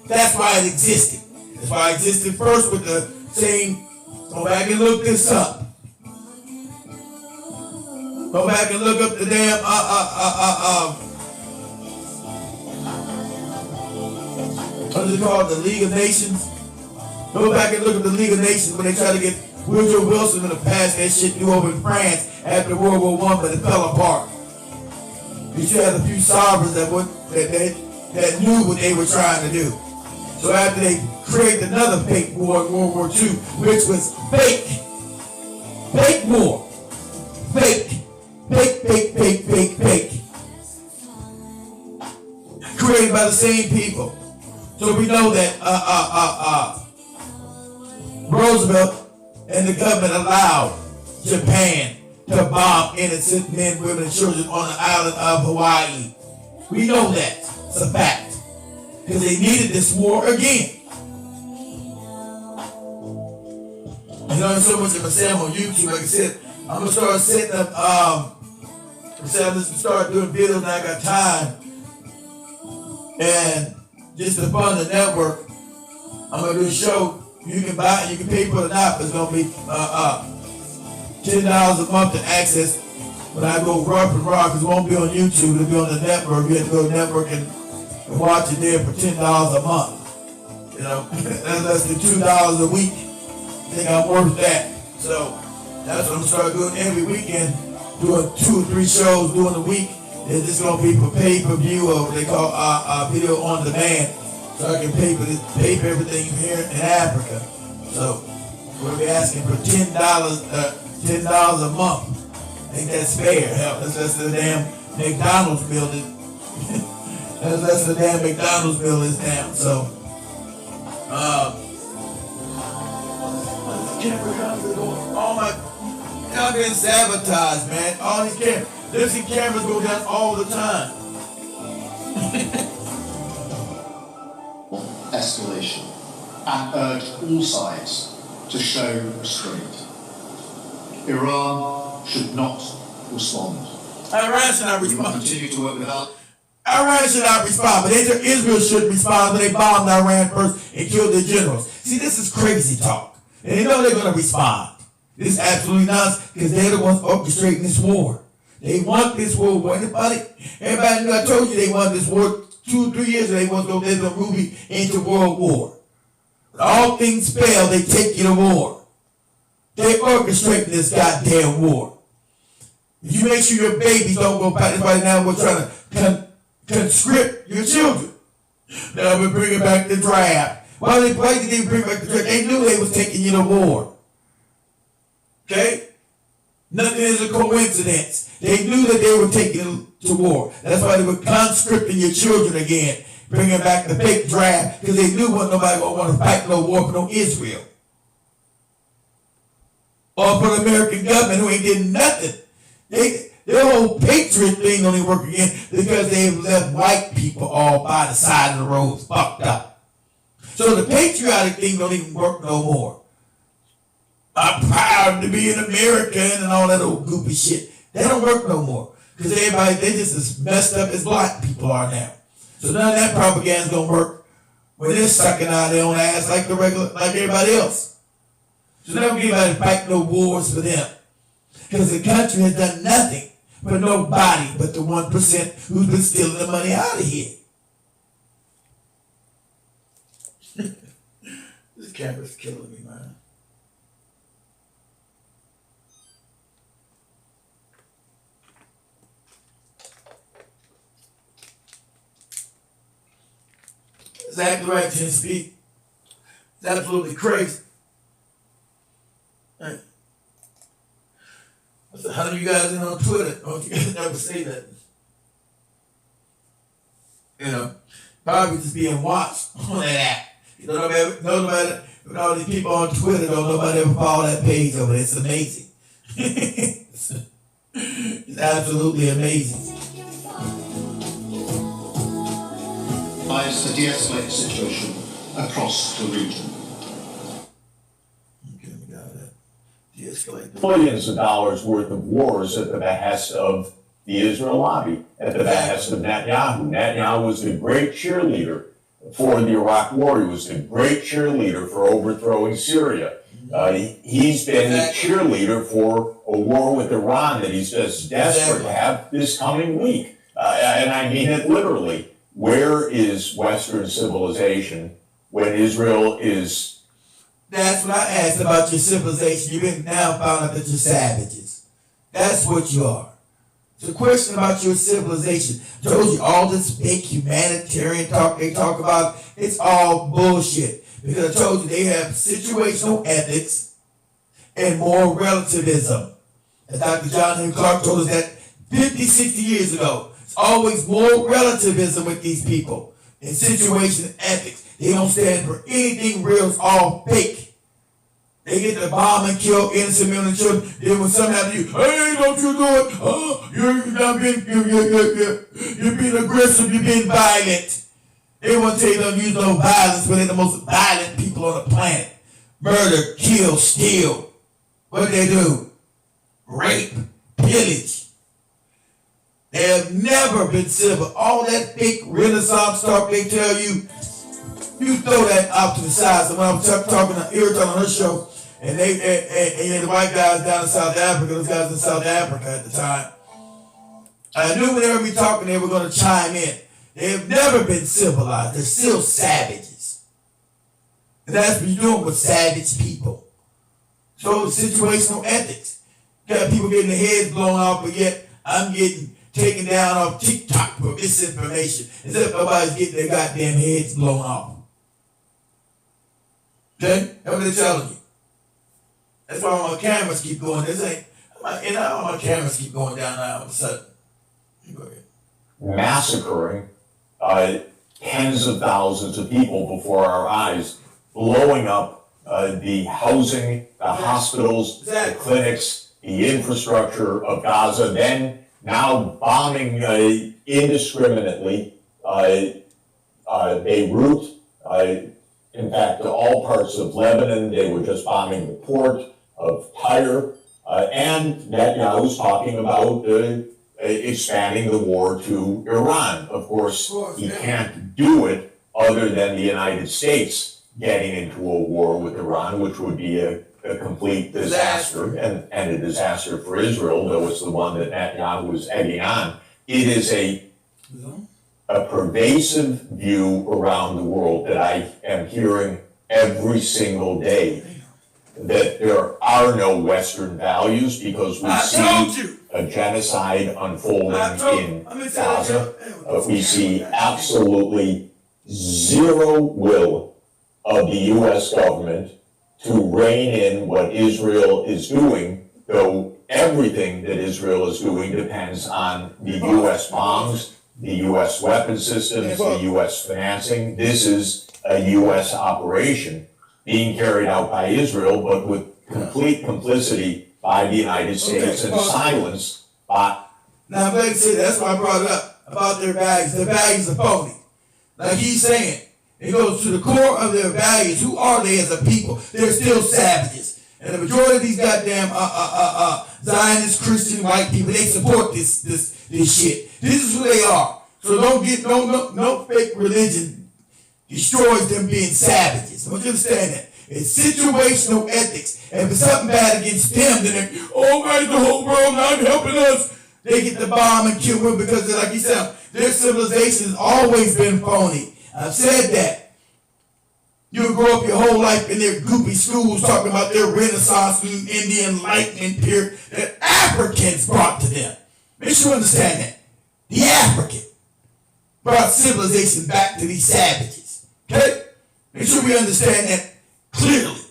That's why it existed. That's why it existed first with the same, go back and look this up. Go back and look up the damn, what is it called? The League of Nations? Go back and look at the League of Nations when they tried to get Woodrow Wilson to pass that shit through over in France after World War I, but it fell apart. You still had a few sovereigns that knew what they were trying to do. So after they created another fake war in World War II, which was fake. Fake war. Fake. Created by the same people. So we know that Roosevelt and the government allowed Japan to bomb innocent men, women, and children on the island of Hawaii. We know that. It's a fact. Because they needed this war again. You know, so much of myself on YouTube, like I said, I'm going to start setting up, I'm going to start doing videos when I got time. And just to fund the network, I'm going to do a show. You can buy it, you can pay for it or not, but it's going to be $10 a month to access. When I go rough and raw, because it won't be on YouTube, it'll be on the network. You have to go to the network and watch it there for $10 a month. You know, that's less than $2 a week. I think I'm worth that. So that's what I'm going to start doing every weekend, doing 2 or 3 shows during the week. It's just going to be for pay-per-view, or what they call video on demand. So I can pay for everything here in Africa. So we'll be asking for $10 a month. I think that's fair. Hell, that's the damn McDonald's building. that's the damn McDonald's building now. So all my, y'all getting sabotaged, man. All these cameras. There's these cameras go down all the time. Escalation. and urged all sides to show restraint. Iran should not respond. Iran should not We will respond. continue to work with our Iran should not respond, but Israel should respond when they bombed Iran first and killed their generals. See, this is crazy talk. And they know they're going to respond. This is absolutely nonsense because they're the ones orchestrating this war. They want this war. Everybody knew, I told you they wanted this war 2 or 3 years ago. They want to go there's a movie into World War. When all things fail, they take you to war. They orchestrating this goddamn war. You make sure your babies don't go back. Right now we're trying to conscript your children. Now we're bringing back the draft. Why did they bring back the draft? They knew they was taking you to war. Okay? Nothing is a coincidence. They knew that they were taking you to war. That's why they were conscripting your children again, bringing back the fake draft, because they knew what nobody would want to fight no war for no Israel. Or for the American government who ain't did nothing. Their whole patriot thing don't even work again because they've left white people all by the side of the road fucked up. So the patriotic thing don't even work no more. I'm proud to be an American and all that old goofy shit. That don't work no more. Because everybody, they just as messed up as black people are now. So none of that propaganda's gonna work when they're sucking out their own ass like everybody else. So they don't get anybody to fight no wars for them. Because the country has done nothing for nobody but the 1% who's been stealing the money out of here. This camera's killing me, man. Exactly right, Jen Speak. It's absolutely crazy. Hey. I said, how do you guys in on Twitter? Don't you guys never say that? You know, probably just being watched on that app. You know, nobody, with all these people on Twitter, nobody ever follow that page over there. It's amazing. It's absolutely amazing. to de-escalate the situation across the region. Billions of dollars worth of wars at the behest of the Israel lobby, at the behest of Netanyahu. Netanyahu was the great cheerleader for the Iraq war. He was the great cheerleader for overthrowing Syria. He's been the cheerleader for a war with Iran that he's just desperate to have this coming week. And I mean it literally. Where is Western civilization when Israel is... That's what I asked about your civilization. You've been now found out that you're savages. That's what you are. It's a question about your civilization. I told you all this big humanitarian talk they talk about, it's all bullshit. Because I told you they have situational ethics and moral relativism. As Dr. John Henry Clark told us that 50, 60 years ago. It's always moral relativism with these people. And situational ethics. They don't stand for anything real. It's all fake. They get to bomb and kill innocent men and children. Then when something happens to you, hey, don't you do it? You're being aggressive. You're being violent. They want to tell you don't use no violence, but they're the most violent people on the planet. Murder, kill, steal. What do they do? Rape, pillage. They have never been civil. All that fake Renaissance talk they tell you, you throw that out to the side. So when I was talking to Irritant on her show, and the white guys down in South Africa, those guys in South Africa at the time, I knew when they would be talking, they were going to chime in. They have never been civilized. They're still savages. And that's what you're doing with savage people. So situational ethics. You got people getting their heads blown off, but yet I'm getting taken down off TikTok for misinformation. As if nobody's getting their goddamn heads blown off. Okay? That's what they're telling you. That's why all my cameras keep going. This ain't, all my cameras keep going down now all of a sudden. Go ahead. Massacring tens of thousands of people before our eyes, blowing up the housing, the hospitals, the clinics, the infrastructure of Gaza, then now bombing indiscriminately Beirut, in fact, to all parts of Lebanon. They were just bombing the port of Tyre. And Netanyahu's talking about expanding the war to Iran. Of course, he can't do it other than the United States getting into a war with Iran, which would be a complete disaster and a disaster for Israel, though it's the one that Netanyahu is egging on. It is a pervasive view around the world that I am hearing every single day, that there are no Western values because we see a genocide unfolding in Gaza. We see absolutely zero will of the U.S. government to rein in what Israel is doing, though everything that Israel is doing depends on the U.S. bombs, the U.S. weapon systems, the U.S. financing. This is a U.S. operation being carried out by Israel, but with complete complicity by the United States and silence by... Now, I'm glad to say that's why I brought it up about their values. Their values are phony. Like he's saying, it goes to the core of their values. Who are they as a people? They're still savages. And the majority of these goddamn Zionist Christian white people, they support this shit. This is who they are. So don't get no fake religion destroys them being savages. Don't you understand that? It's situational ethics. And if it's something bad against them, then they're, oh my, the whole world not helping us. They get the bomb and kill them because, like you said, their civilization has always been phony. I've said that. You'll grow up your whole life in their goopy schools talking about their Renaissance and Indian enlightenment period that Africans brought to them. Make sure you understand that. The African brought civilization back to these savages. Okay? Make sure we understand that clearly.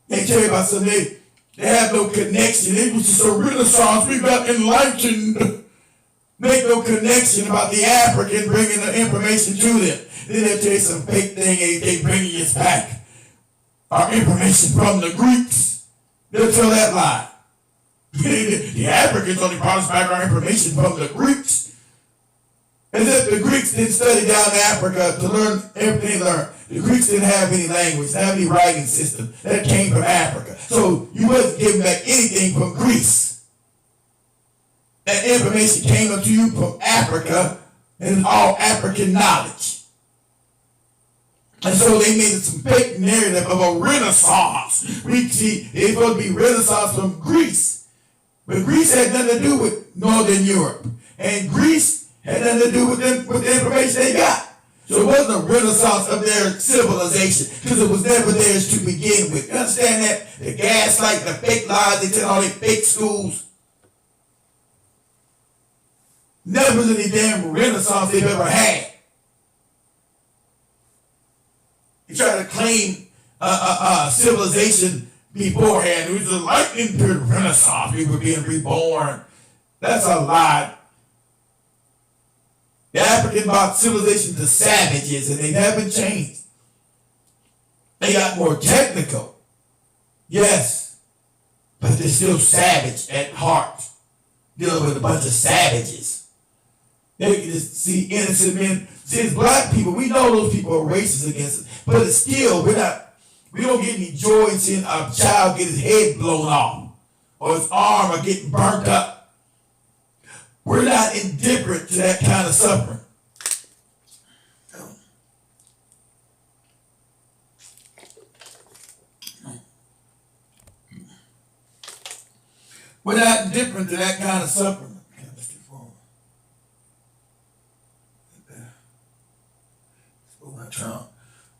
They tell you about something, they have no connection. It was just a Renaissance. We got enlightened. Make no connection about the African bringing the information to them. Then they'll tell you some fake thing, they bringing us back our information from the Greeks. They'll tell that lie. The Africans only brought us back our information from the Greeks. As if the Greeks didn't study down in Africa to learn everything they learned. The Greeks didn't have any language, didn't have any writing system. That came from Africa. So you wasn't giving back anything from Greece. That information came up to you from Africa, and it's all African knowledge. And so they made some fake narrative of a Renaissance. We see it's supposed to be Renaissance from Greece. But Greece had nothing to do with Northern Europe. And Greece had nothing to do with the information they got. So it wasn't a Renaissance of their civilization, because it was never theirs to begin with. You understand that? The gaslight, the fake lies, they tell all their fake schools. Never was any damn Renaissance they've ever had. You try to claim civilization beforehand. It was a lightning period Renaissance. We were being reborn. That's a lie. The African brought civilization to savages, and they haven't changed. They got more technical. Yes. But they're still savage at heart. Dealing with a bunch of savages. They can just see innocent men. See, as black people, we know those people are racist against us, but it's still, we don't get any joy in seeing a child get his head blown off or his arm or getting burnt up. We're not indifferent to that kind of suffering. We're not indifferent to that kind of suffering.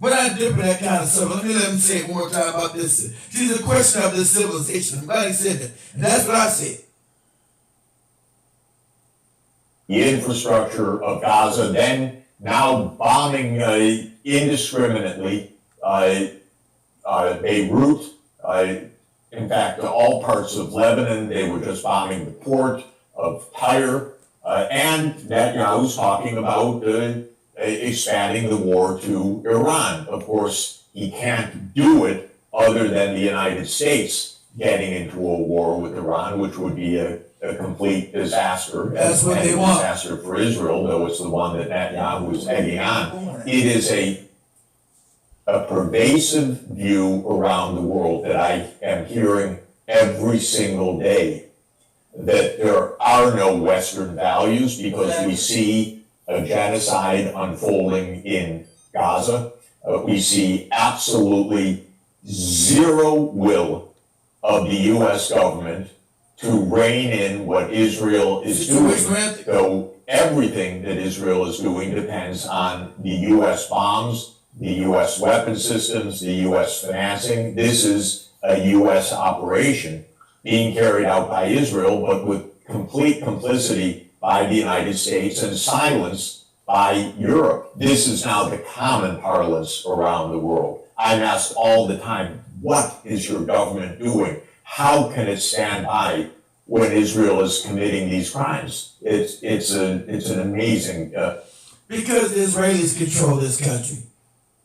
We're not different that kind of stuff. Let me say it one more time about this. See, the question of this civilization. I'm glad he said that. And that's what I said. The infrastructure of Gaza, then now bombing indiscriminately Beirut, in fact, all parts of Lebanon. They were just bombing the port of Tyre. And Netanyahu's talking about expanding the war to Iran. Of course, he can't do it other than the United States getting into a war with Iran, which would be a complete disaster. That's what they want. Disaster for Israel, though it's the one that Netanyahu is egging on. It is a a pervasive view around the world that I am hearing every single day, that there are no Western values because we see a genocide unfolding in Gaza. We see absolutely zero will of the U.S. government to rein in what Israel is doing, though everything that Israel is doing depends on the U.S. bombs, the U.S. weapon systems, the U.S. financing. This is a U.S. operation being carried out by Israel, but with complete complicity by the United States and silence by Europe. This is now the common parlance around the world. I'm asked all the time, what is your government doing? How can it stand by when Israel is committing these crimes? It's an amazing. Because the Israelis control this country.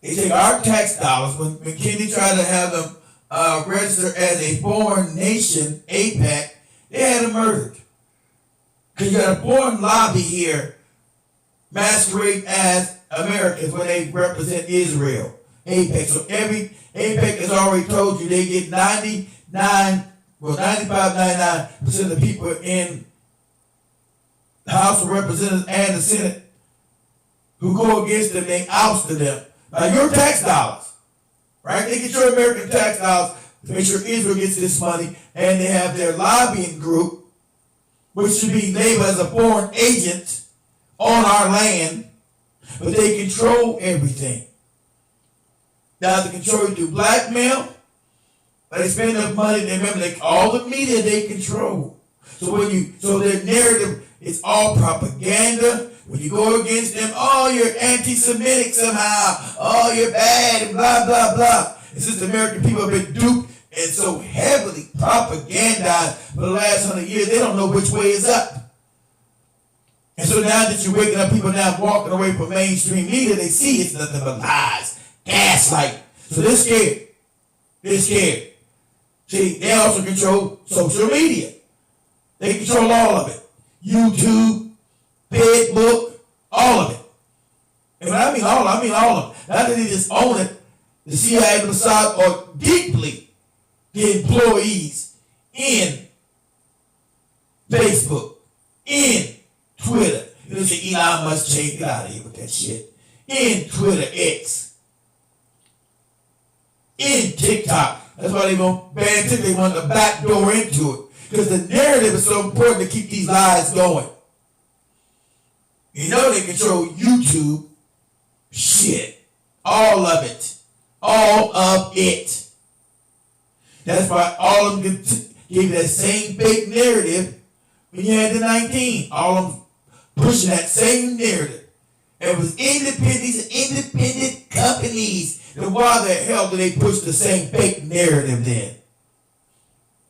They take our tax dollars. When Kennedy tried to have them register as a foreign nation, APEC, they had them murdered. Because you got a foreign lobby here masquerade as Americans when they represent Israel, APEC. So every APEC has already told you they get 95, 99% of the people in the House of Representatives and the Senate who go against them, they ousted them. Now your tax dollars, right? They get your American tax dollars to make sure Israel gets this money, and they have their lobbying group, which should be labeled as a foreign agent on our land, but they control everything. Now they control you through blackmail. They spend enough money. They remember all the media they control. So their narrative is all propaganda. When you go against them, oh, you're anti-Semitic somehow. Oh, you're bad and blah blah blah. It's just the American people have been duped and so heavily propagandized for the last 100 years. They don't know which way is up. And so now that you're waking up people now walking away from mainstream media, they see it's nothing but lies, gaslight. So they're scared. They're scared. See, they also control social media. They control all of it. YouTube, Facebook, all of it. And when I mean all of it. Not that they just own it. The CIA and Mossad are deeply the employees in Facebook, in Twitter. You know, say Elon Musk changed, get out of here with that shit. In Twitter X. In TikTok. That's why they're going to ban TikTok. They want the back door into it. Because the narrative is so important to keep these lies going. You know they control YouTube. Shit. All of it. All of it. That's why all of them gave that same fake narrative when you had the 19. All of them pushing that same narrative. It was independent companies. Then why the hell do they push the same fake narrative then?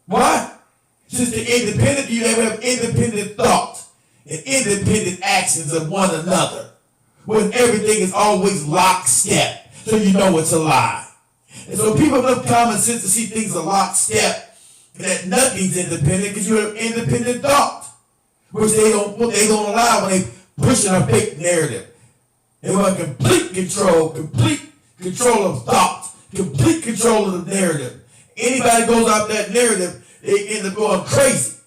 Why? Since they're independent, you have independent thoughts and independent actions of one another. When everything is always lockstep, so you know it's a lie. And so people have enough common sense to see things are lockstep, and that nothing's independent because you have independent thought, which they don't allow when they pushing a fake narrative. They want complete control of thought, complete control of the narrative. Anybody goes off that narrative, they end up going crazy.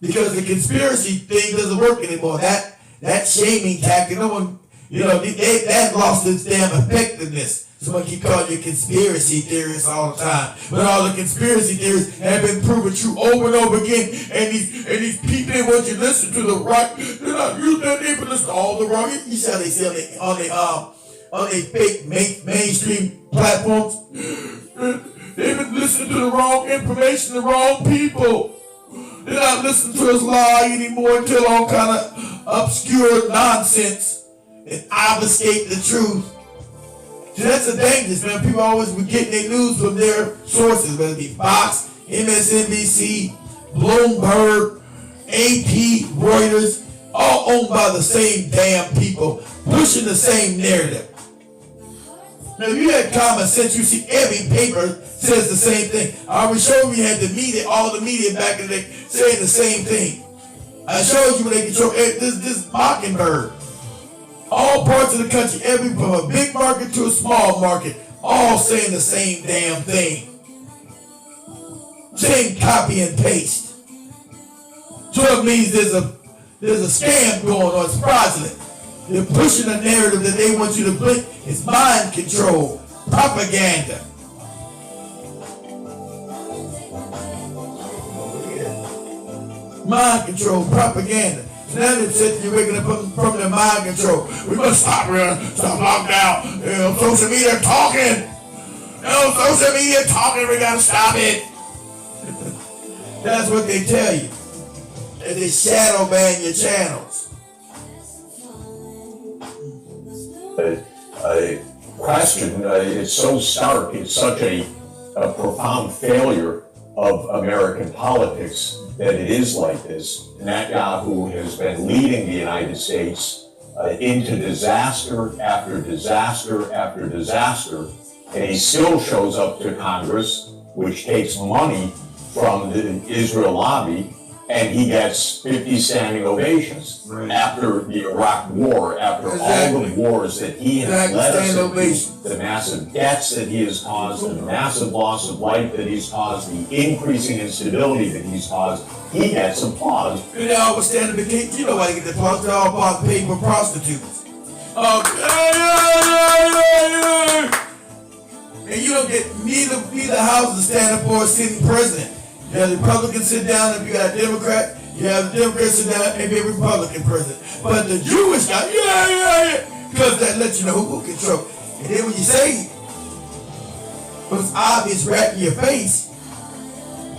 Because the conspiracy thing doesn't work anymore. That shaming tactic, no one, that lost its damn effectiveness. Someone keep calling you conspiracy theorists all the time. But all the conspiracy theories have been proven true over and over again. And these people, they want you to listen to the right. They're not using that name, but listen to all the wrong. You see how they say on their fake mainstream platforms. They've been listening to the wrong information, the wrong people. They're not listening to us lie anymore and tell all kind of obscure nonsense and obfuscate the truth. See, that's the dangerous, man. People always be getting their news from their sources, whether it be Fox, MSNBC, Bloomberg, AP, Reuters, all owned by the same damn people, pushing the same narrative. Now, if you had common sense, you see every paper says the same thing. I already showed you had the media, all the media back in the day saying the same thing. I showed you when they control this Mockingbird. All parts parts of the country, from a big market to a small market, all saying the same damn thing. Same copy and paste. So it means there's a scam going on. It's fraudulent. They're pushing a narrative that they want you to believe. It's mind control, propaganda. Mind control, propaganda. So now they're saying you're waking up from the mind control. We must stop lockdown. Social media talking. Social media talking. We gotta stop it. That's what they tell you. And they shadow ban your channels. A question, it's so stark, it's such a profound failure of American politics that it is like this. Netanyahu has been leading the United States into disaster after disaster after disaster, and he still shows up to Congress, which takes money from the Israel lobby, and he gets 50 standing ovations after the Iraq War, after all the wars that he has led us into, the massive debts that he has caused, the massive loss of life that he's caused, the increasing instability that he's caused. He gets applause. And they always stand up against, you know why they get the applause? They're all about paid for prostitutes. And you don't get neither house to stand up for a sitting president. You have the Republicans sit down, if you got a Democrat, you have the Democrats sit down and be a Republican president. But the Jewish guy, because that lets you know who control. And then when you say what's obvious right in your face,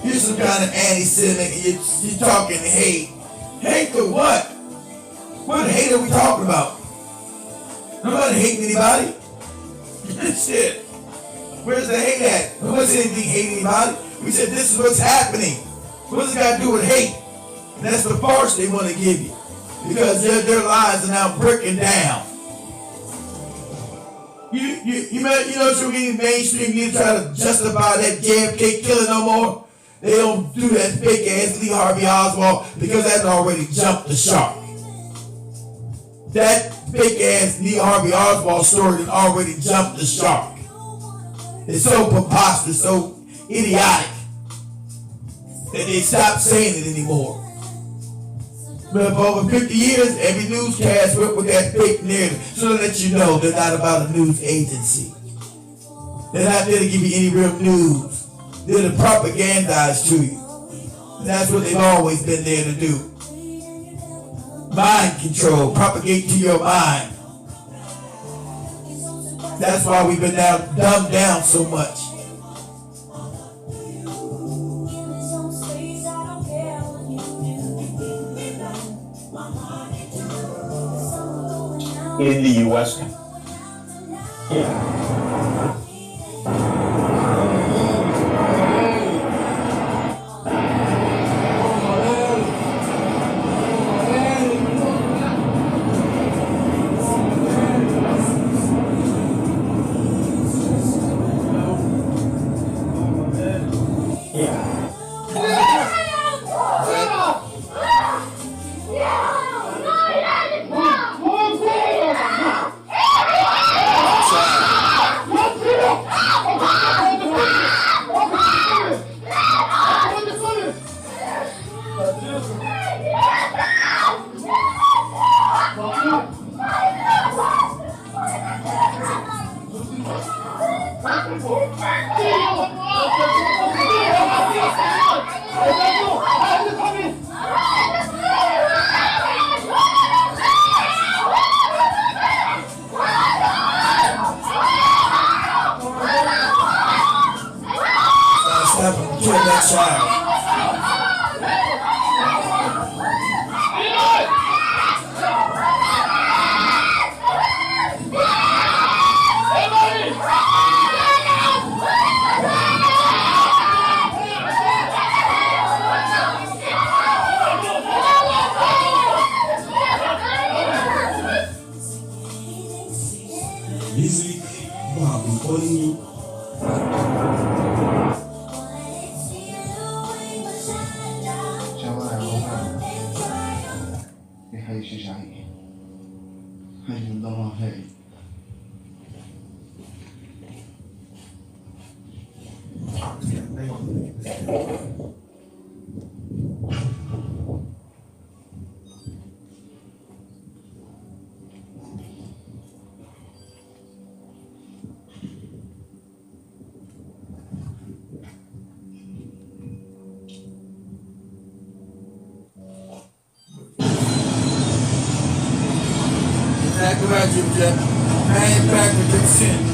you're some kind of anti-Semitic, you're talking hate. Hate to what? What hate are we talking about? Nobody hating anybody. Shit. Where's the hate at? Nobody's anything hating anybody. We said this is what's happening. What's it got to do with hate? And that's the farce they want to give you. Because their lives are now breaking down. You know, so getting mainstream, you try to justify that JFK killing no more. They don't do that fake ass Lee Harvey Oswald because that's already jumped the shark. That fake ass Lee Harvey Oswald story has already jumped the shark. It's so preposterous, so idiotic that they stopped saying it anymore. But for over 50 years, every newscast went with that fake narrative so to let you know they're not about a news agency. They're not there to give you any real news. They're to propagandize to you. And that's what they've always been there to do. Mind control, propagate to your mind. That's why we've been now dumbed down so much. In the U.S. hold on, hey. Exactly right, Jim Jeff. Manufactured consent.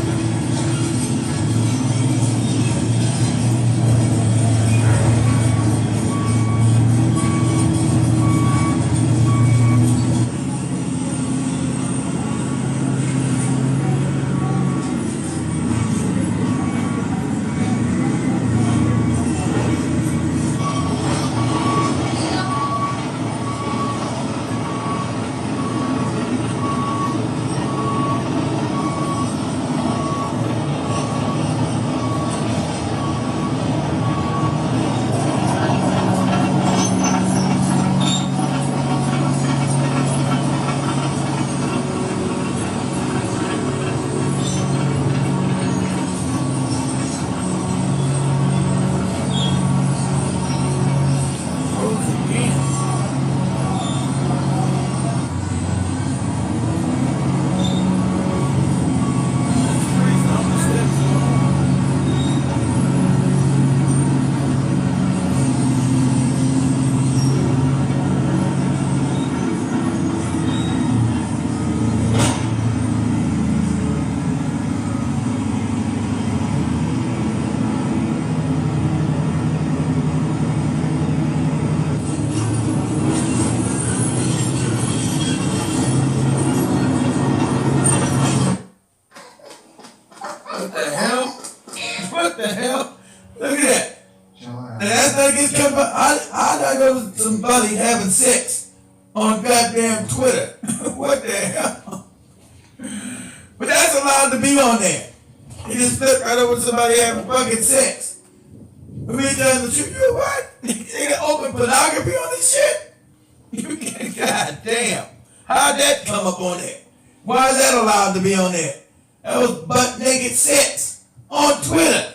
What the hell? What the hell? Look at that. And that's like it's come. I go to somebody having sex on goddamn Twitter. What the hell? But that's allowed to be on there. You just look right over somebody having fucking sex. I mean, you what? You got open pornography on this shit? God damn. How'd that come up on there? Why is that allowed to be on there? That was butt naked sex on Twitter.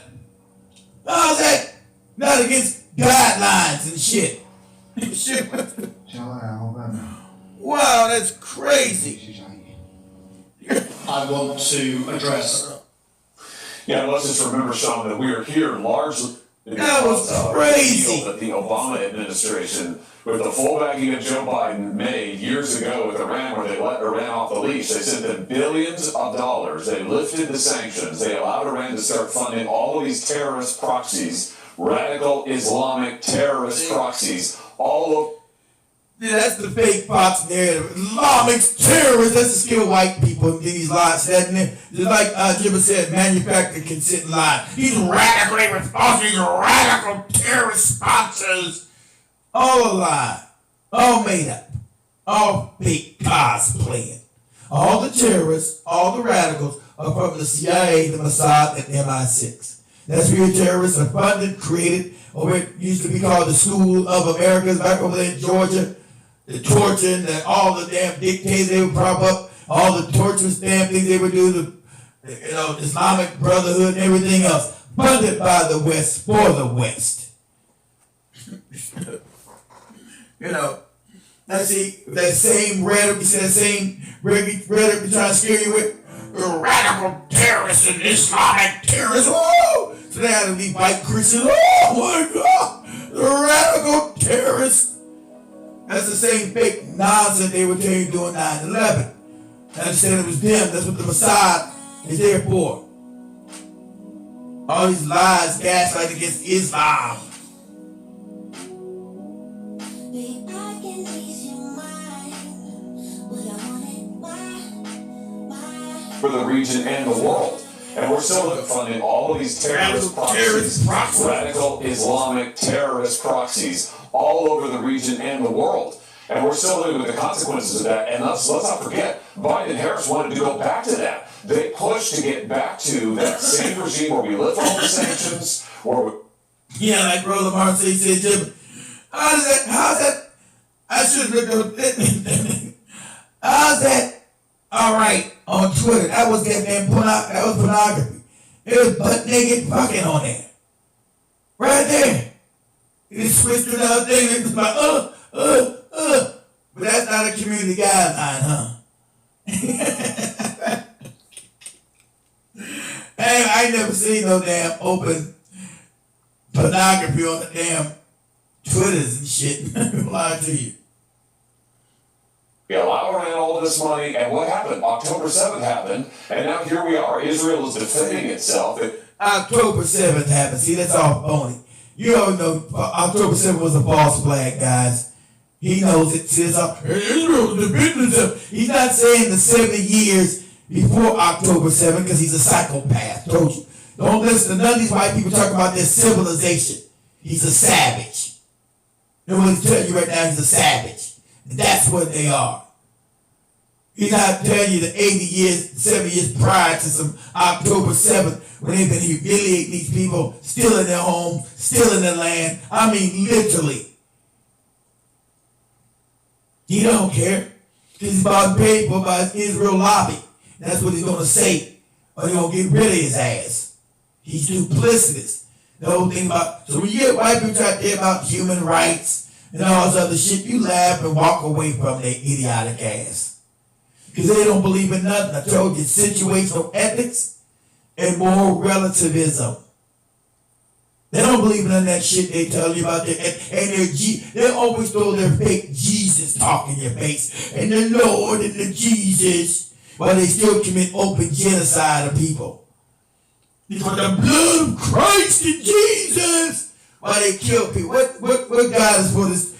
How's that not against guidelines and shit? Wow, that's crazy. I want to address. Yeah, let's just remember, Sean, that we are here largely that was crazy. That the Obama administration, with the full backing of Joe Biden, made years ago with Iran, where they let Iran off the leash. They sent them billions of dollars. They lifted the sanctions. They allowed Iran to start funding all of these terrorist proxies, radical Islamic terrorist proxies, all of. Yeah, that's the fake Fox narrative. Islamic terrorists, that's to scare white people and get these lies, doesn't it? Just like Jimmy said, manufactured consent lie. He's radically responsible, he's radical terrorist sponsors. All a lie. All made up. All fake cosplaying. All the terrorists, all the radicals are from the CIA, the Mossad, and MI6. That's where your terrorists are funded, created, or it used to be called the School of Americas back over there in Georgia. The torture and all the damn dictators they would prop up, all the torturous damn things they would do, the Islamic Brotherhood and everything else, funded by the West for the West. That same rhetoric, that same rhetoric they're trying to scare you with, radical terrorists and Islamic terrorists. Oh, so they had to be white Christians. Oh my God, the radical terrorists. That's the same fake nonsense they were telling you during 9/11. I understand it was them. That's what the Mossad is there for. All these lies, gaslight against Islam. For the region and the world. And we're still funding all of these terrorist proxies, radical Islamic terrorist proxies, all over the region and the world. And we're still living with the consequences of that. And let's not forget, Biden and Harris wanted to go back to that. They pushed to get back to that same regime where we lift all the sanctions, Yeah, like Brother Martin said, Jim, how's that, I should have looked at how's that All right, on Twitter, that was pornography. It was butt naked fucking on there. Right there. It switched to another thing. It was like, But that's not a community guideline, huh? And I ain't never seen no damn open pornography on the damn Twitters and shit. I'm lying to you. We allowed in all this money, and what happened? October 7th happened, and now here we are. Israel is defending itself. October 7th happened. See, that's all phony. You all know October 7th was a false flag, guys. He knows it. Says Israel defending itself. He's not saying the 70 years before October 7th because he's a psychopath. Told you. Don't listen to none of these white people talking about their civilization. He's a savage. You know what he's telling you right now? He's a savage. And that's what they are. He's not telling you the 80 years, 70 years prior to some October 7th when they've been humiliating these people, stealing their homes, stealing their land. I mean, literally. He don't care. He's about paid for by his Israel lobby. That's what he's going to say. Or they're going to get rid of his ass. He's duplicitous. The whole thing about, so when you get white people out there about human rights and all this other shit, you laugh and walk away from their idiotic ass. Because they don't believe in nothing. I told you, situational ethics and moral relativism. They don't believe in none of that shit they tell you about. They always throw their fake Jesus talk in your face. And the Lord and the Jesus. While they still commit open genocide of people. For the blood of Christ and Jesus. While they kill people. What God is for this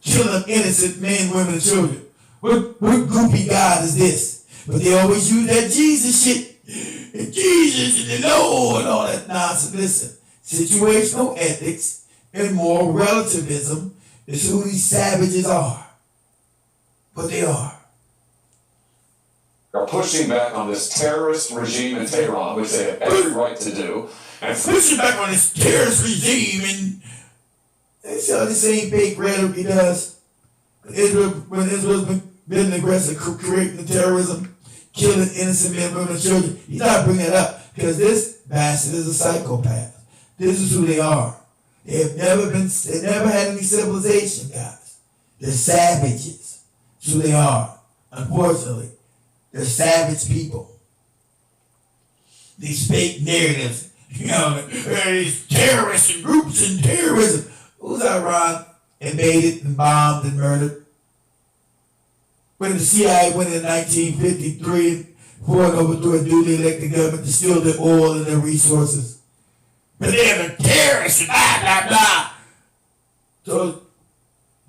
killing of innocent men, women, and children? What goofy God is this? But they always use that Jesus shit. And Jesus and the Lord and all that nonsense. Listen, situational ethics and moral relativism is who these savages are. What they are. Are pushing back on this terrorist regime in Tehran, which they have every right to do. And pushing back on this terrorist regime, and they sell the same fake rhetoric he does. When Israel's been aggressive, creating the terrorism, killing innocent men, women, and children, he's not bringing that up because this bastard is a psychopath. This is who they are. They never had any civilization, guys. They're savages. That's who they are, unfortunately. They're savage people. These fake narratives, these terrorists and groups and terrorism. Who's Iran invaded and bombed and murdered? When the CIA went in 1953 for and overthrew a duly elected government to steal their oil and their resources. But they're the terrorists and blah, blah, blah. So,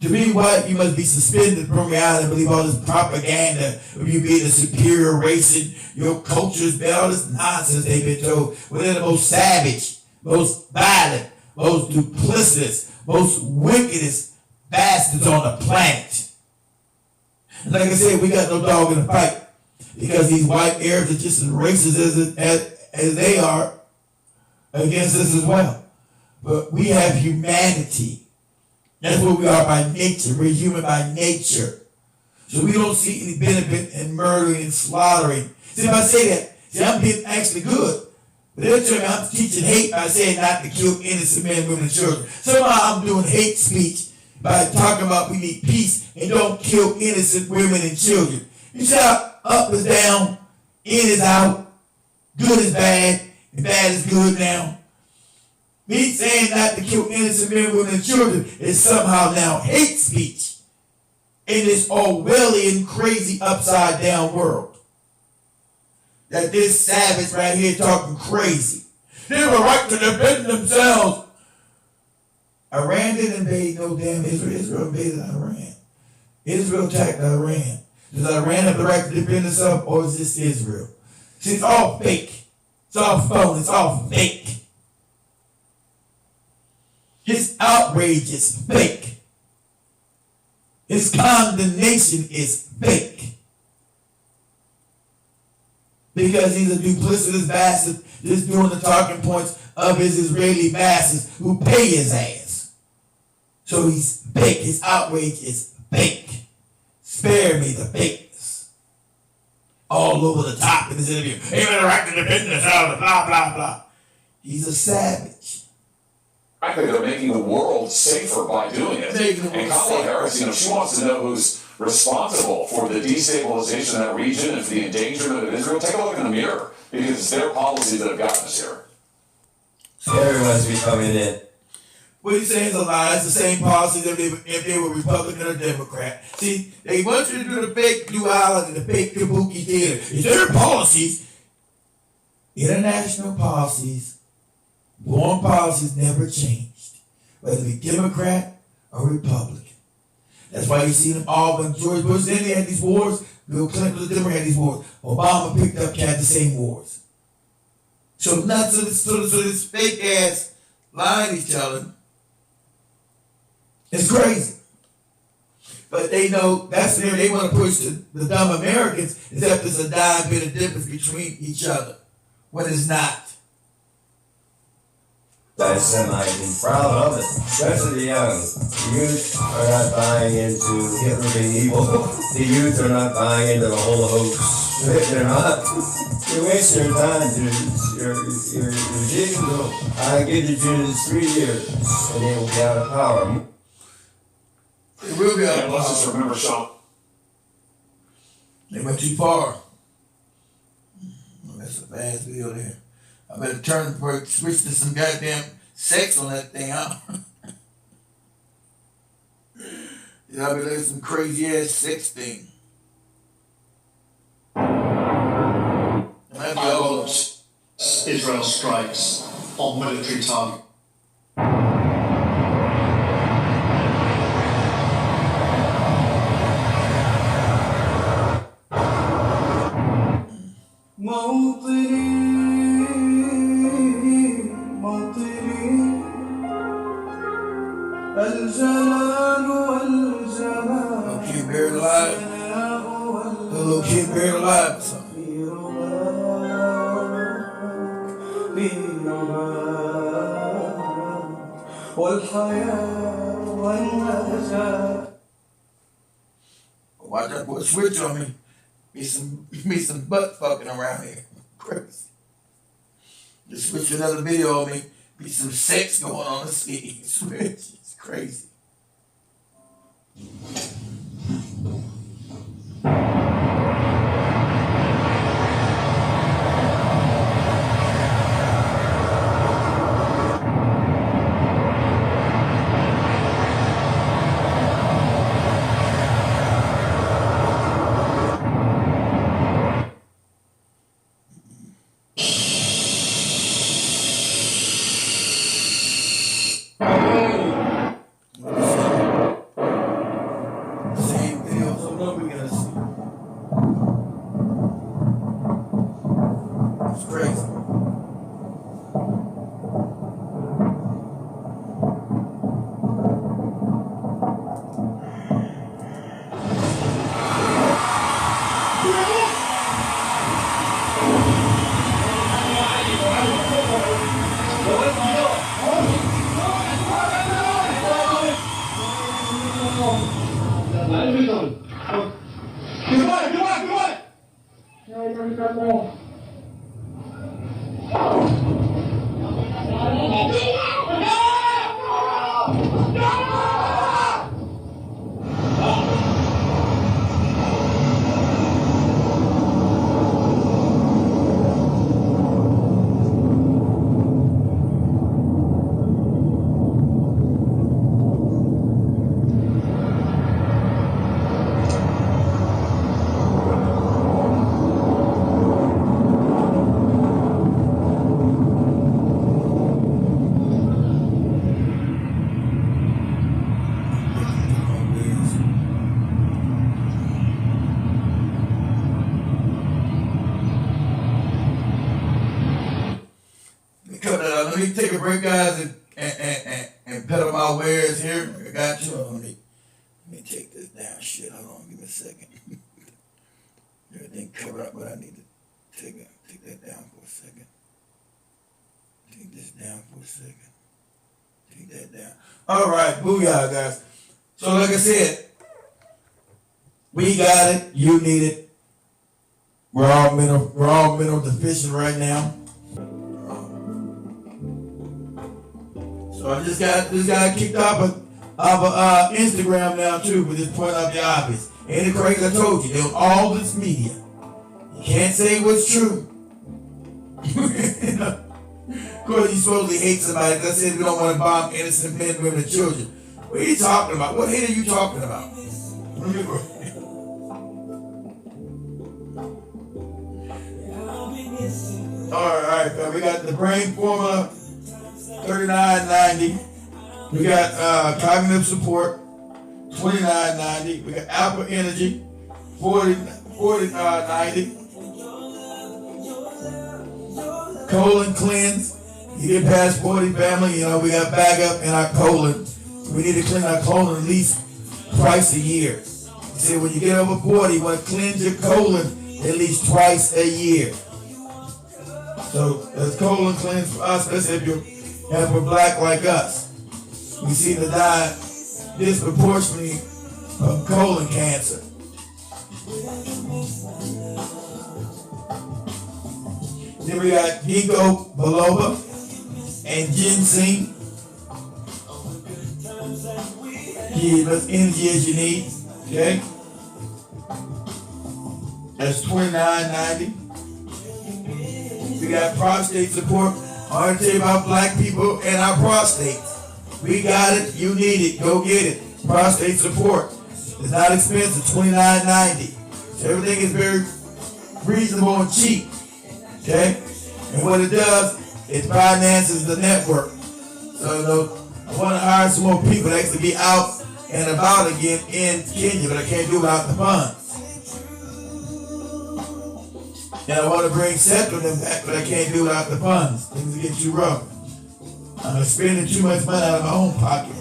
to be white, you must be suspended from reality and believe all this propaganda of you being a superior race and your culture's better, all this nonsense they've been told. Well, they're the most savage, most violent, most duplicitous, most wickedest bastards on the planet. And like I said, we got no dog in the fight because these white Arabs are just as racist as they are against us as well. But we have humanity. That's what we are by nature. We're human by nature. So we don't see any benefit in murdering and slaughtering. See, if I say that, I'm being actually good. But they're telling me I'm teaching hate by saying not to kill innocent men, women, and children. Somehow I'm doing hate speech by talking about we need peace and don't kill innocent women and children. You see how up is down, in is out, good is bad, and bad is good now. Me saying not to kill innocent men, women, and children is somehow now hate speech in this Orwellian, crazy, upside-down world. That this savage right here talking crazy. They have a right to defend themselves. Iran didn't invade no damn Israel. Israel invaded Iran. Israel attacked Iran. Does Iran have the right to defend itself, or is this Israel? See, it's all fake. It's all phony. It's all fake. His outrage is fake. His condemnation is fake. Because he's a duplicitous bastard just doing the talking points of his Israeli masses who pay his ass. So he's fake. His outrage is fake. Spare me the fakeness. all over the top in this interview. Even the right to defend themselves, blah, blah, blah. He's a savage. I think they're making the world safer by doing it. And Kamala Harris, she wants to know who's responsible for the destabilization of that region and for the endangerment of Israel. Take a look in the mirror, because it's their policies that have gotten us here. Everyone's becoming in. What he's saying is a lie. It's the same policy that if they were Republican or Democrat. See, they want you to do the fake Blue Island and the fake Kabuki Theater. It's their policies. International policies, foreign policies never changed, whether it be Democrat or Republican. That's why you see them all when George Bush then had these wars, Bill Clinton was Democrat had these wars. Obama picked up had the same wars. So not so this fake ass line he's telling. It's crazy. But they know that's there. They want to push the dumb Americans as if there's a dime bit of difference between each other, when it's not. Anti-Semites and proud of it, especially the young. The youth are not buying into Hitler being evil. The youth are not buying into the Holocaust. They're not. You waste your time, your regime. I give the Jews 3 years, and they will be out of power. They will be out of Let's just remember, Sean. They went too far. That's a fast video there. I better switch to some goddamn sex on that thing, huh? I'll be like some crazy ass sex thing. I want Israel strikes on military targets. Little kid buried alive. Little kid buried alive or something. Watch that boy switch on me. Be some butt fucking around here. Crazy. Just switch to another video on me. Be some sex going on the scene. Switch. It's crazy. Same video, so what we gonna see? It's crazy. Let me take a break, guys, and pedal my wares here. I got you. Let me take this down. Shit, hold on. Give me a second. Everything covered up, but I need to take that down for a second. Take this down for a second. Take that down. All right, booyah, guys. So like I said, we got it. You need it. We're all mineral deficient right now. So I just got kicked off of Instagram now too, for just pointing out the obvious. Ain't it crazy? I told you, they're on all this media. You can't say what's true. Of course, you supposedly hate somebody. That said, we don't want to bomb innocent men, women, and children. What are you talking about? What hate are you talking about? All right, we got the brain formula, 39.90. We got cognitive support, $29.90. We got Alpha Energy, $40.90. Colon cleanse. You get past 40 family, we got back up in our colon. We need to clean our colon at least twice a year. You see, when you get over 40, you want to cleanse your colon at least twice a year. So that's colon cleanse for us, especially if we're black like us. We seem to die disproportionately from colon cancer. Then we got ginkgo biloba and ginseng. Give us energy as you need. Okay? That's $29.90. We got prostate support. I want to tell you about black people and our prostates. We got it, you need it, go get it. Prostate support. It's not expensive, $29.90. So everything is very reasonable and cheap. Okay? And what it does, it finances the network. So I want to hire some more people that actually be out and about again in Kenya, but I can't do it without the funds. And I want to bring Seth with them back, but I can't do it without the funds. Things get too rough. I'm spending too much money out of my own pocket.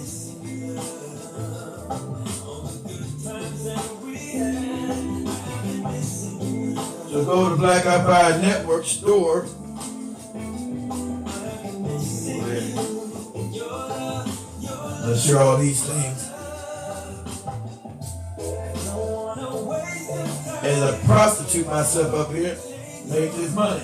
So go to Black Empire Network store. Let's share all these things. As I prostitute myself up here, make this money.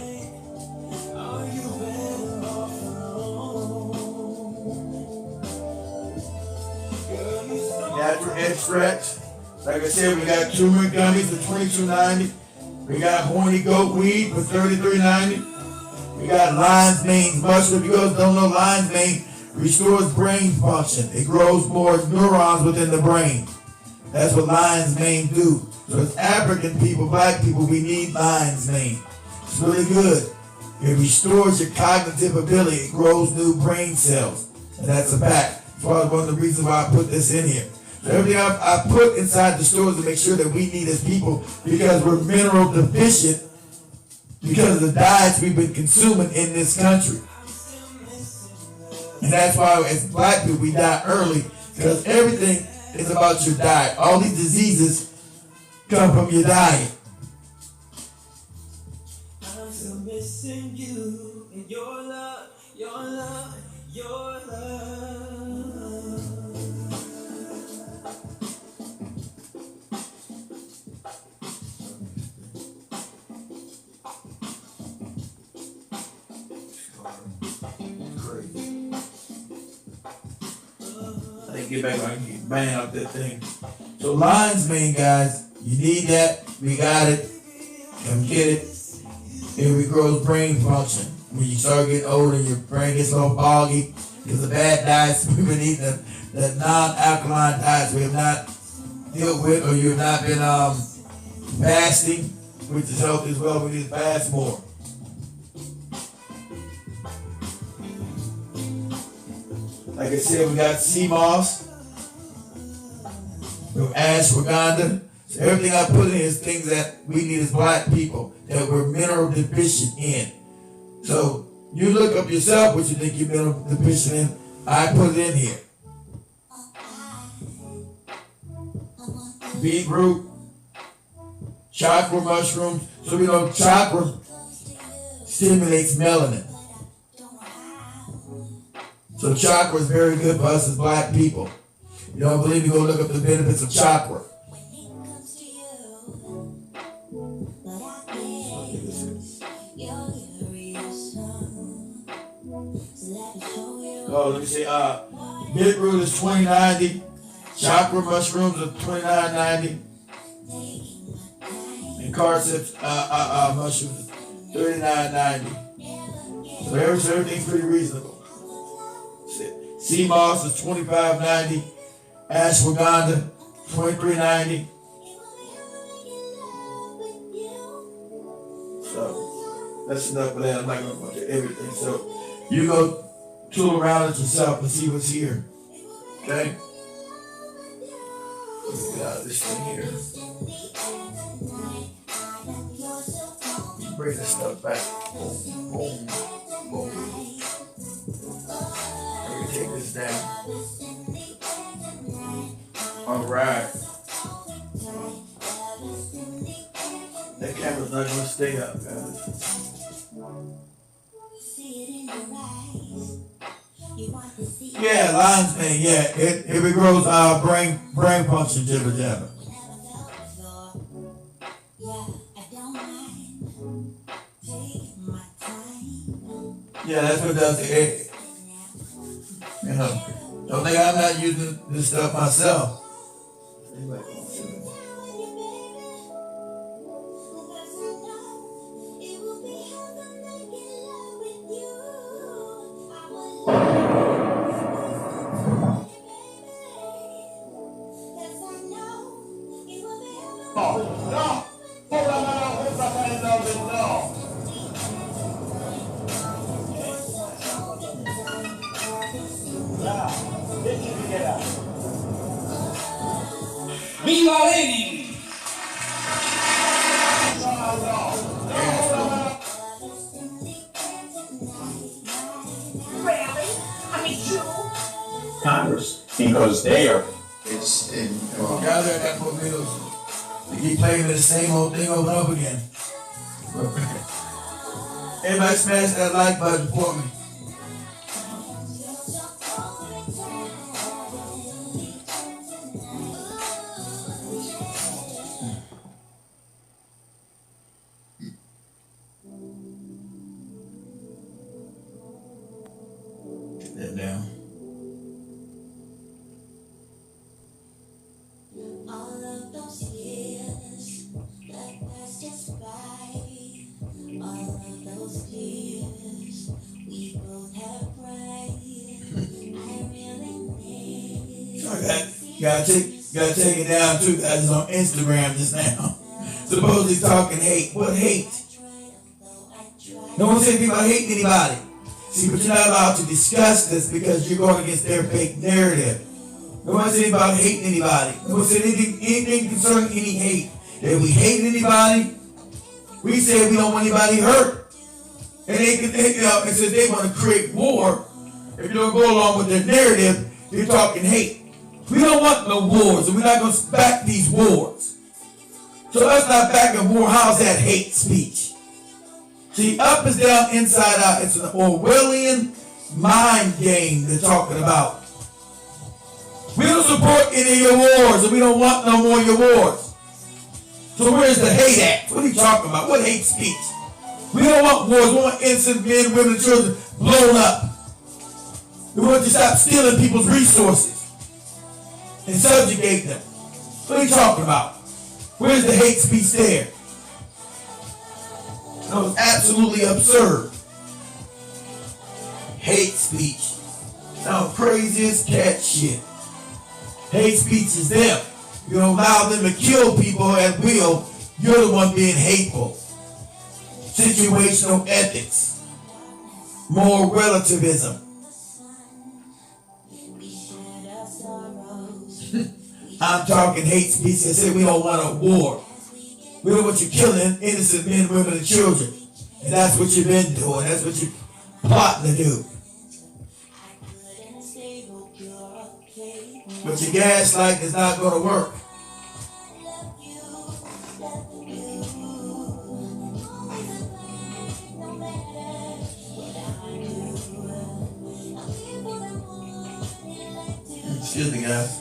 Natural extracts. Like I said, we got turmeric gummies for $22.90. We got horny goat weed for $33.90. We got lion's mane mushroom. If you guys don't know, lion's mane restores brain function. It grows more neurons within the brain. That's what lion's mane do. So as African people, black people, we need lion's mane. It's really good. It restores your cognitive ability. It grows new brain cells. And that's a fact. That's one of the reasons why I put this in here. So everything I put inside the stores to make sure that we need as people, because we're mineral deficient because of the diets we've been consuming in this country. And that's why as black people we die early, because everything is about your diet. All these diseases come from your diet. I'm still missing you and your love, your love, your love. I didn't get back on, I can bang up that thing. So lion's mane, guys, you need that. We got it. Come get it. It regrows brain function. When you start getting older, your brain gets a little foggy because the bad diets we've been eating, the non-alkaline diets we have not dealt with, or you have not been fasting, which is healthy as well. We need to fast more. Like I said, we got sea moss, we have ashwagandha. So everything I put in is things that we need as black people, that we're mineral deficient in. So you look up yourself what you think you're mineral deficient in. I put it in here. Beetroot, chakra mushrooms. So we know chakra stimulates melanin. So chakra is very good for us as black people. You don't believe me? Go look up the benefits of chakra. Oh, let me see. Beetroot is $20.90. Chakra mushrooms are $29.90. And cordyceps mushrooms $39.90. So everything's pretty reasonable. Sea moss is $25.90. Ashwagandha $23.90. So that's enough for that. I'm not going to go into everything. So you go tool around it yourself and see what's here. Okay? Let's get out of this thing here. Bring this stuff back. Boom, boom, boom. Let me take this down. All right. That camera's not going to stay up, guys. Yeah, lion's mane, yeah. It regrows our brain function, jibber jabber. Yeah, that's what does it. You know, don't think I'm not using this stuff myself. Viva Lenin! Really? I mean, you? Congress, because they are. It's in Gather that Barbados. They keep playing the same old thing over and over again. Everybody smash that like button for me. Get that down. All of those years that passed us by, all of those years we both have cried. I really need. So gotta take it down too, guys. It's on Instagram just now. Supposedly talking hate. What hate? No one said anything about hating anybody. See, but you're not allowed to discuss this because you're going against their fake narrative. No one said about hating anybody. No one said anything concerning any hate. If we hate anybody, we say we don't want anybody hurt. And and since they want to create war, if you don't go along with their narrative, you're talking hate. We don't want no wars, and we're not going to back these wars. So let's not back a war. How's that hate speech? See, up is down, inside out. It's an Orwellian mind game they're talking about. We don't support any of your wars, and we don't want no more of your wars. So where's the hate at? What are you talking about? What hate speech? We don't want wars. We want innocent men, women, and children blown up. We want you to stop stealing people's resources and subjugate them. What are you talking about? Where's the hate speech there? That was absolutely absurd. Hate speech. Sounds crazy as cat shit. Hate speech is them. You don't allow them to kill people at will. You're the one being hateful. Situational ethics. Moral relativism. I'm talking hate speech that say we don't want a war. We don't want you killing innocent men, women, and children. And that's what you've been doing. That's what you're plotting to do. But your gaslight is not going to work. Excuse me, guys.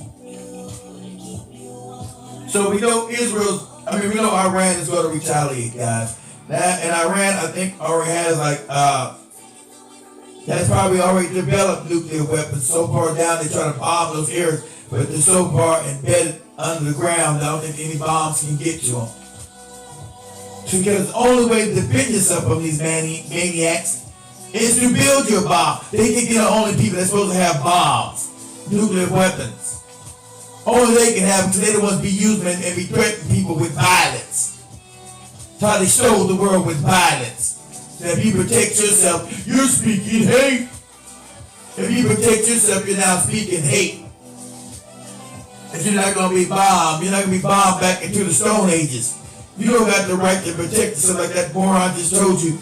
So we know we know Iran is going to retaliate, guys. And Iran, I think, already has that's probably already developed nuclear weapons so far down they try to bomb those areas, but they're so far embedded under the ground, I don't think any bombs can get to them. Because the only way to defend yourself from these maniacs is to build your bomb. They think they're the only people that's supposed to have bombs, nuclear weapons. Only they can have them because they're the ones be using them and be threatening people with violence. That's how they stole the world with violence. So if you protect yourself, you're speaking hate. If you protect yourself, you're now speaking hate. And you're not going to be bombed. You're not going to be bombed back into the Stone Ages. You don't got the right to protect yourself like that moron just told you.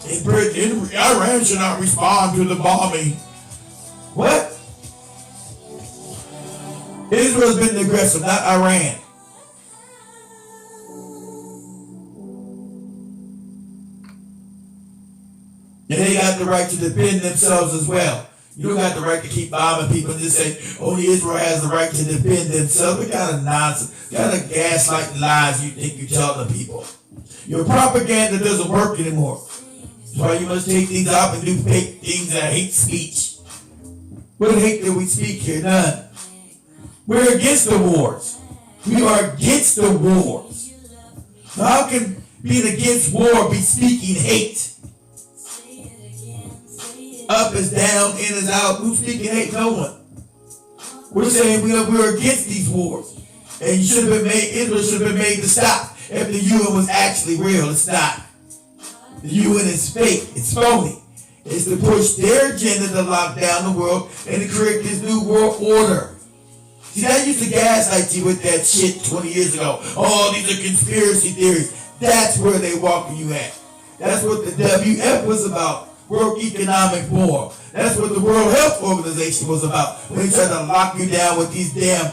Iran should not respond to the bombing. What? Israel's been the aggressor, not Iran. And they got the right to defend themselves as well. You don't got the right to keep bombing people and just say, only Israel has the right to defend themselves. What kind of nonsense, what kind of gaslight lies you think you're telling the people? Your propaganda doesn't work anymore. That's why you must take things off and do fake things and hate speech. What hate that we speak here? None. We're against the wars. We are against the wars. So how can being against war be speaking hate? Up is down, in is out. Who's speaking hate? No one. We're saying we're against these wars. And Israel should have been made to stop if the UN was actually real. It's not. The UN is fake. It's phony. It's to push their agenda to lock down the world and to create this new world order. See, I used to gaslight you with that shit 20 years ago. Oh, these are conspiracy theories. That's where they walking you at. That's what the WF was about. World Economic Forum. That's what the World Health Organization was about when they tried to lock you down with these damn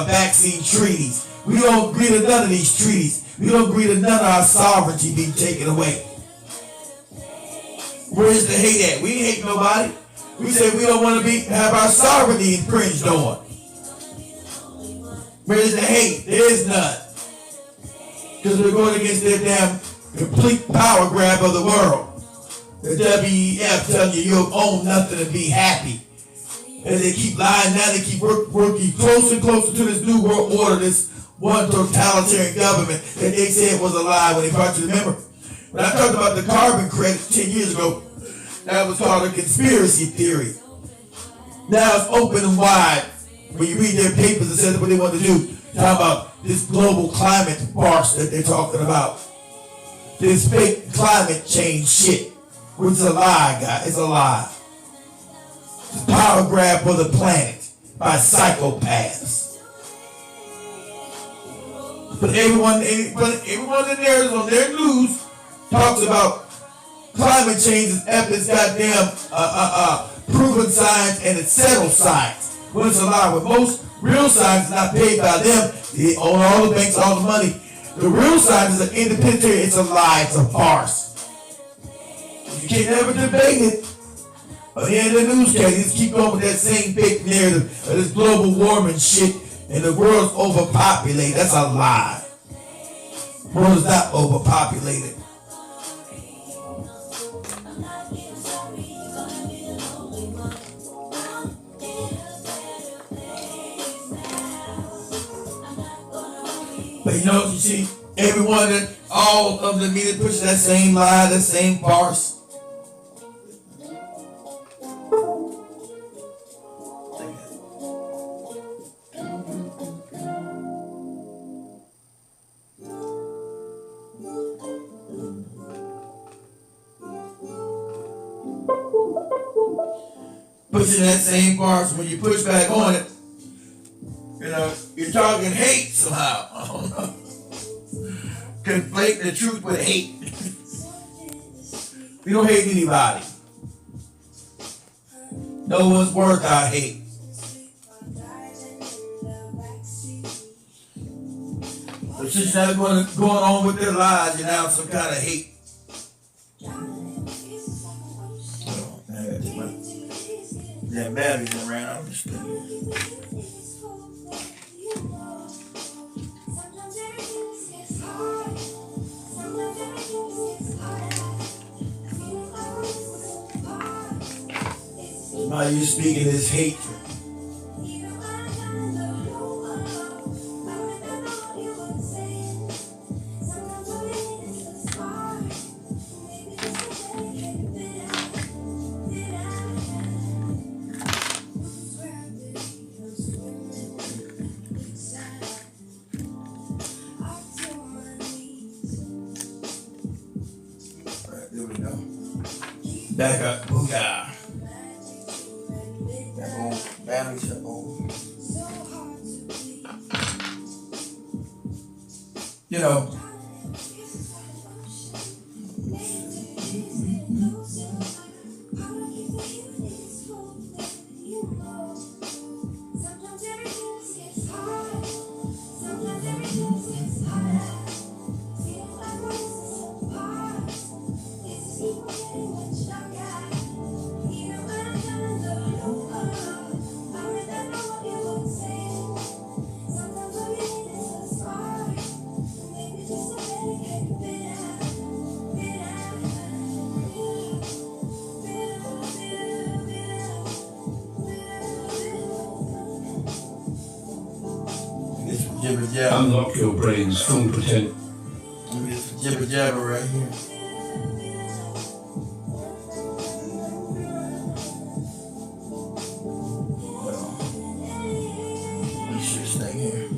vaccine treaties. We don't agree to none of these treaties. We don't agree to none of our sovereignty being taken away. Where's the hate at? We ain't hate nobody. We say we don't want to have our sovereignty infringed on. Where's the hate? There is none. Because we're going against their damn complete power grab of the world. The WEF telling you you'll own nothing and be happy. And they keep lying now, they keep working closer and closer to this new world order, this one totalitarian government that they said was a lie when they brought you. Remember, when I talked about the carbon credits 10 years ago, that was called a conspiracy theory. Now it's open and wide. When you read their papers and says what they want to do, talk about this global climate farce that they're talking about. This fake climate change shit. Which is a lie, guys. It's a lie. It's a power grab for the planet by psychopaths. But everyone in there is on their news talks about climate change as this goddamn proven science and it's settled science. When it's a lie. When most real science is not paid by them, they own all the banks, all the money. The real science is an independent. It's a lie. It's a farce. You can't ever debate it. At the end of the newscast, you just keep going with that same fake narrative of this global warming shit and the world's overpopulated. That's a lie. The world is not overpopulated. But you know, you see, everyone that all of the media pushes that same lie, that same farce. Pushing that same farce, when you push back on it, you know, you're talking hate somehow. I don't know. Conflate the truth with hate. We don't hate anybody. No one's worth our hate. So since you're not going on with their lives, you now have some kind of hate. Oh, I gotta take my damn batteries around on this thing. Why you speaking this hatred? There we go. Back up. Booyah. That old batteries are old. You know, jibber jabber. Unlock your brain's full potential. This jibber jabber right here. Let's see this thing here.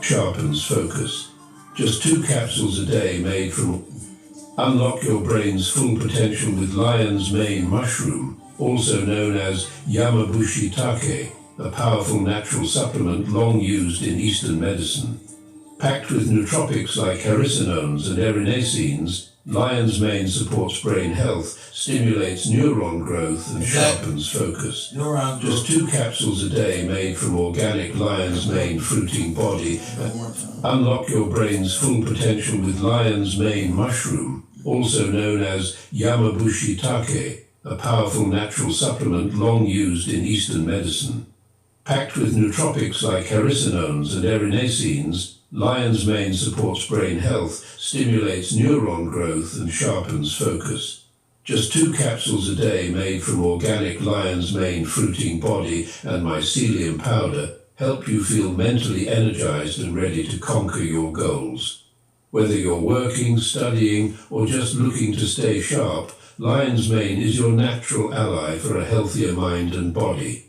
Sharpens focus. Just 2 capsules a day made from. Unlock your brain's full potential with lion's mane mushroom, also known as Yamabushi take, a powerful natural supplement long used in Eastern medicine. Packed with nootropics like carcinones and erinacines, lion's mane supports brain health, stimulates neuron growth, and sharpens focus. Just 2 capsules a day made from organic lion's mane fruiting body. Unlock your brain's full potential with lion's mane mushroom, also known as Yamabushi take, a powerful natural supplement long used in Eastern medicine. Packed with nootropics like carcinones and erinacines, lion's mane supports brain health, stimulates neuron growth, and sharpens focus. Just 2 capsules a day made from organic lion's mane fruiting body and mycelium powder help you feel mentally energized and ready to conquer your goals. Whether you're working, studying, or just looking to stay sharp, lion's mane is your natural ally for a healthier mind and body.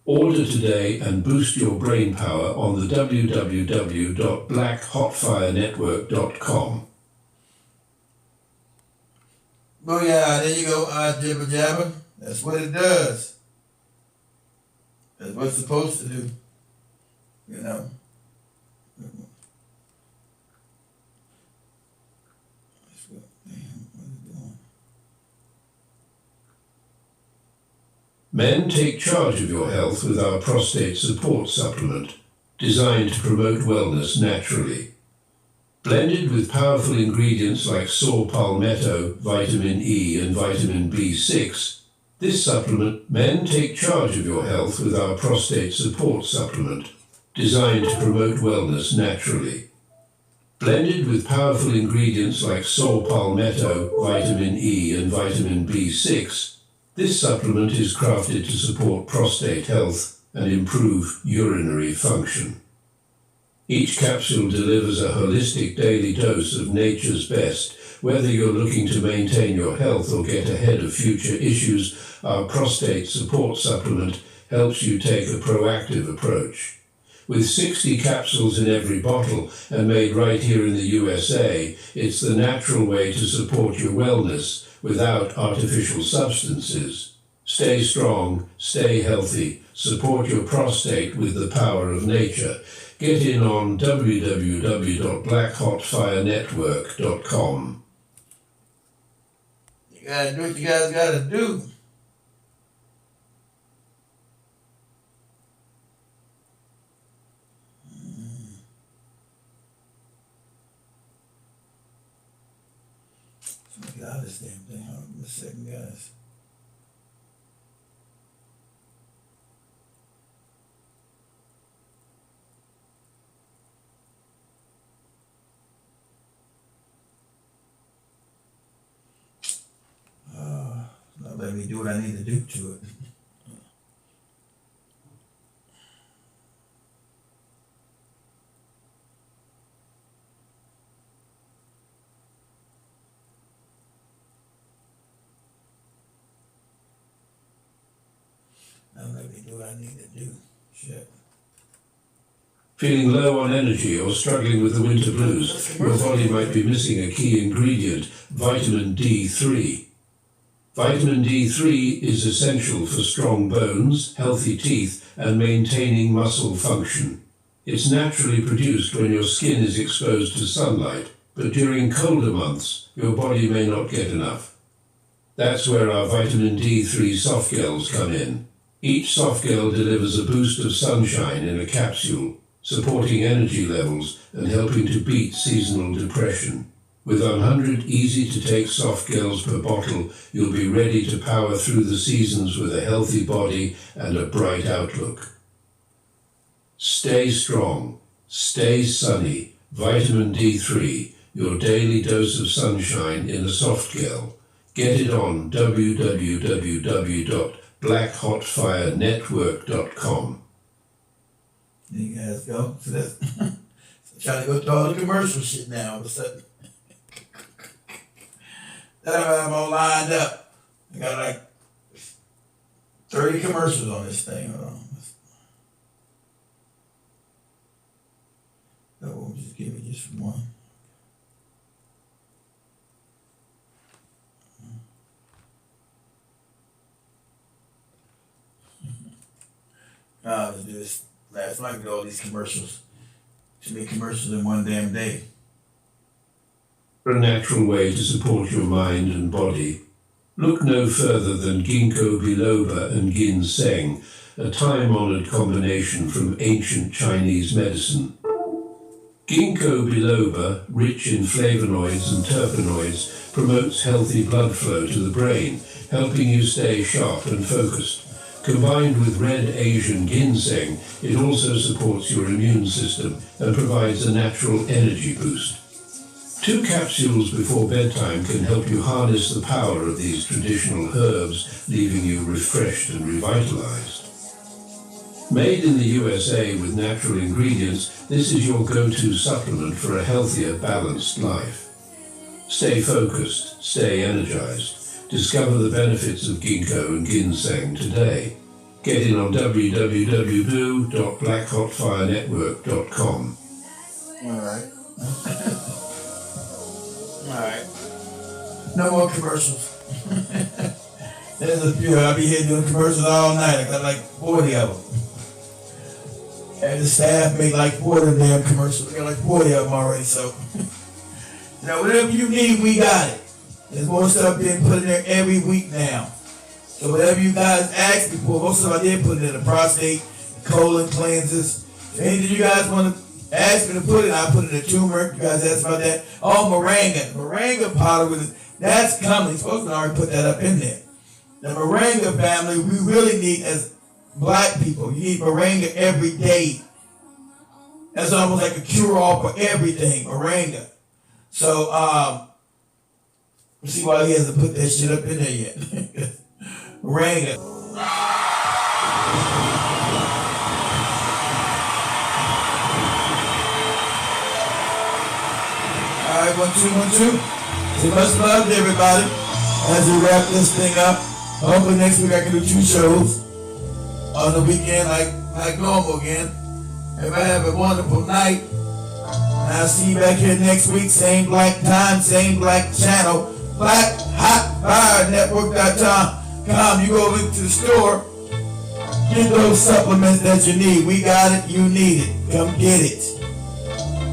Order today and boost your brain power on the www.blackhotfirenetwork.com. Booyah, there you go, jibber jabber. That's what it does. That's what it's supposed to do. You know. Men, take charge of your health with our prostate support supplement, designed to promote wellness naturally. Blended with powerful ingredients like saw palmetto, vitamin E, and vitamin B6, this supplement, men, take charge of your health with our prostate support supplement, designed to promote wellness naturally. Blended with powerful ingredients like saw palmetto, vitamin E, and vitamin B6, this supplement is crafted to support prostate health and improve urinary function. Each capsule delivers a holistic daily dose of nature's best. Whether you're looking to maintain your health or get ahead of future issues, our prostate support supplement helps you take a proactive approach. With 60 capsules in every bottle and made right here in the USA, it's the natural way to support your wellness without artificial substances. Stay strong, stay healthy, support your prostate with the power of nature. Get in on www.blackhotfirenetwork.com. You gotta do what you guys gotta do. out this damn thing. Hold on a second, guys. Not let me do what I need to do to it. Now let me do what I need to do. Shit. Feeling low on energy or struggling with the winter blues, your body might be missing a key ingredient, vitamin D3. Vitamin D3 is essential for strong bones, healthy teeth, and maintaining muscle function. It's naturally produced when your skin is exposed to sunlight, but during colder months, your body may not get enough. That's where our vitamin D3 soft gels come in. Each soft gel delivers a boost of sunshine in a capsule, supporting energy levels and helping to beat seasonal depression. With 100 easy-to-take soft gels per bottle, you'll be ready to power through the seasons with a healthy body and a bright outlook. Stay strong, stay sunny. Vitamin D3, your daily dose of sunshine in a soft gel. Get it on www.blackhotfirenetwork.com. There you guys go. So that's trying to go through all the commercial shit now all of a sudden. That I'm all lined up. I got like 30 commercials on this thing. Hold on. That won't just give me just one. Let's do this last night with all these commercials. Too many commercials in one damn day. A natural way to support your mind and body. Look no further than ginkgo biloba and ginseng, a time-honored combination from ancient Chinese medicine. Ginkgo biloba, rich in flavonoids and terpenoids, promotes healthy blood flow to the brain, helping you stay sharp and focused. Combined with red Asian ginseng, it also supports your immune system and provides a natural energy boost. 2 capsules before bedtime can help you harness the power of these traditional herbs, leaving you refreshed and revitalized. Made in the USA with natural ingredients, this is your go-to supplement for a healthier, balanced life. Stay focused, stay energized. Discover the benefits of ginkgo and ginseng today. Get in on www.blackhotfirenetwork.com. All right. All right. No more commercials. There's a few. I'll be here doing commercials all night. I got like 40 of them. And the staff make like 40 of them damn commercials. We got like 40 of them already. So, whatever you need, we got it. There's more stuff being put in there every week now. So whatever you guys asked me for, most of I did put it in the prostate, colon cleanses. Anything you guys want to ask me to put in, I put it in the turmeric. You guys asked about that. Oh, moringa. Moringa powder, that's coming. You're supposed to already put that up in there. The moringa family, we really need as black people. You need moringa every day. That's almost like a cure-all for everything, moringa. So, let's see why he hasn't put that shit up in there yet. Moringa. All right, 1, 2, 1, 2. So much love to everybody as we wrap this thing up. Hopefully next week I can do 2 shows on the weekend like normal again. Everybody have a wonderful night. And I'll see you back here next week. Same black time, same black channel. BlackHotFireNetwork.com. You go over to the store. Get those supplements that you need. We got it. You need it. Come get it.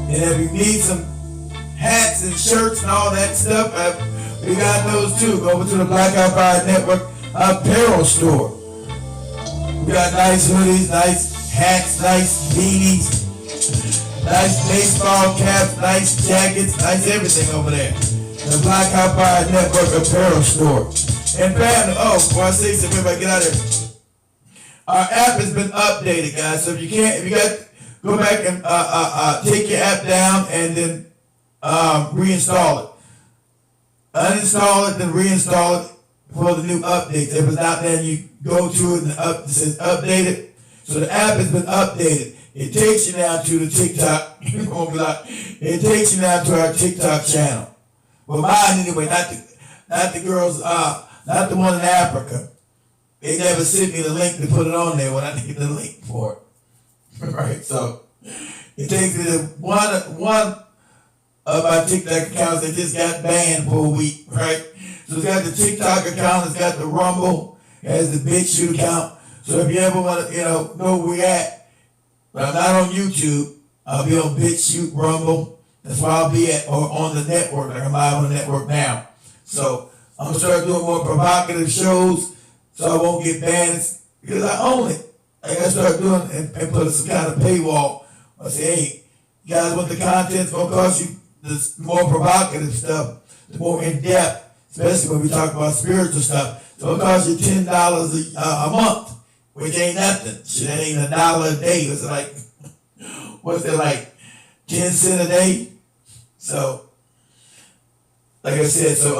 And if you need some hats and shirts and all that stuff, we got those too. Go over to the Black Hot Fire Network apparel store. We got nice hoodies, nice hats, nice beanies, nice baseball caps, nice jackets, nice everything over there. the Black Empire Network apparel store. And family, before I say something, everybody get out of here. Our app has been updated, guys. So if you go back and take your app down and then reinstall it. Uninstall it, then reinstall it for the new updates. If it's not there, you go to it and it says updated. So the app has been updated. It takes you now to the TikTok. It takes you now to our TikTok channel. Well, mine anyway, not the girls, not the one in Africa. They never sent me the link to put it on there when I need the link for it. Right, so it takes me to one of my TikTok accounts that just got banned for a week, right? So it's got the TikTok account, it's got the Rumble, it has the BitChute account. So if you ever want to, know where we're at, but I'm not on YouTube, I'll be on BitChute, Rumble. That's where I'll be at, or on the network. Like I'm live on the network now. So I'm gonna start doing more provocative shows, so I won't get banned because I own it. I gotta start doing and put some kind of paywall. I say, hey, you guys want the content's gonna cost you the more provocative stuff, the more in depth, especially when we talk about spiritual stuff. So it'll cost you $10 a month, which ain't nothing. Shit, that ain't $1 a day. It's like, what's it like, 10 cents a day? So, like I said, so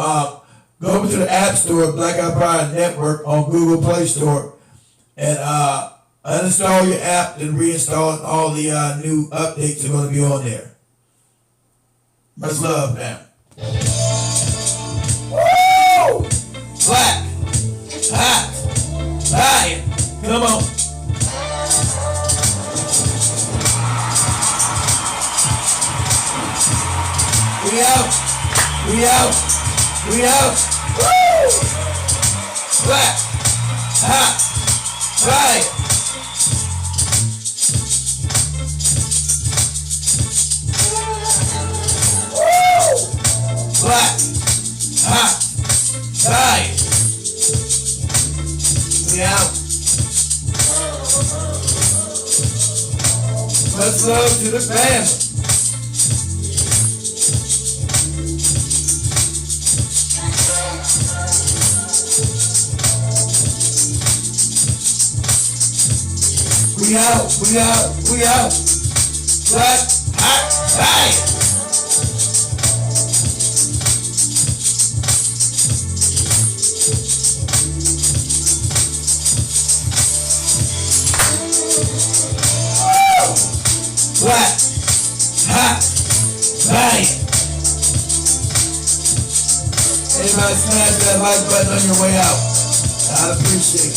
go over to the App Store, Black Empire Network on Google Play Store, and uninstall your app and reinstall it. All the new updates are going to be on there. Much love, man. Woo! Black, hot, fire. Come on. We out. Woo! Black, hot, fire. Black, hot, fire. We out. Much love to the family. We out. Black, hot, fire. Black, hot, fire. Everybody smash that like button on your way out. I'd appreciate it.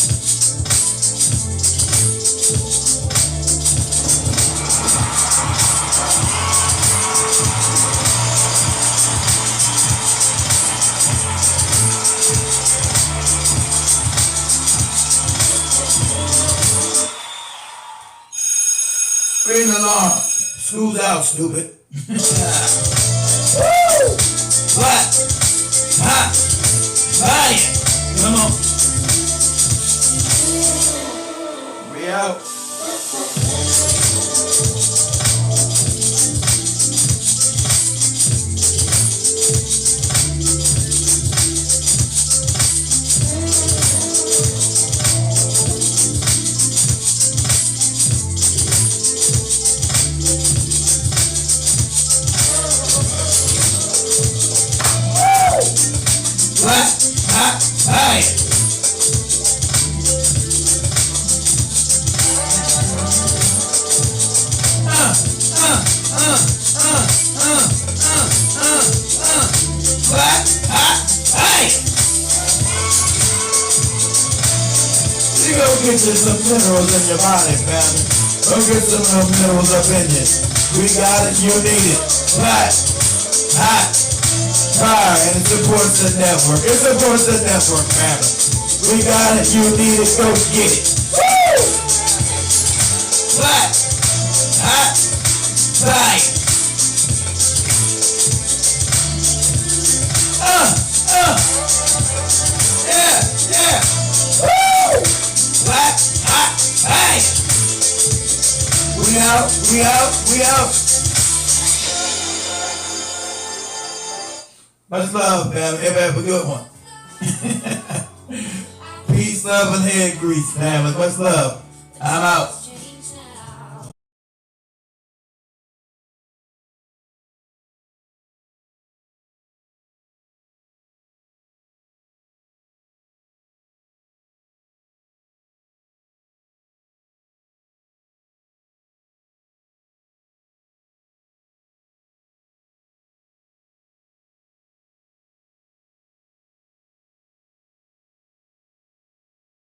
Ring the alarm. School's out, stupid. Woo! Black, hot, fire. Come on. We out. Black, hot, fire. Black, hot, fire. You go get you some minerals in your body, family. Go get some of those minerals up in you. We got it, you need it. Black, hot, fire, and it supports the network. It supports the network, family. We got it, you need it, go get it. Woo! Black, hot, fire. Yeah. Woo! Black, hot, fire. We out. Much love, family. Everybody have a good one. Peace, love, and head grease, family. Much love. I'm out.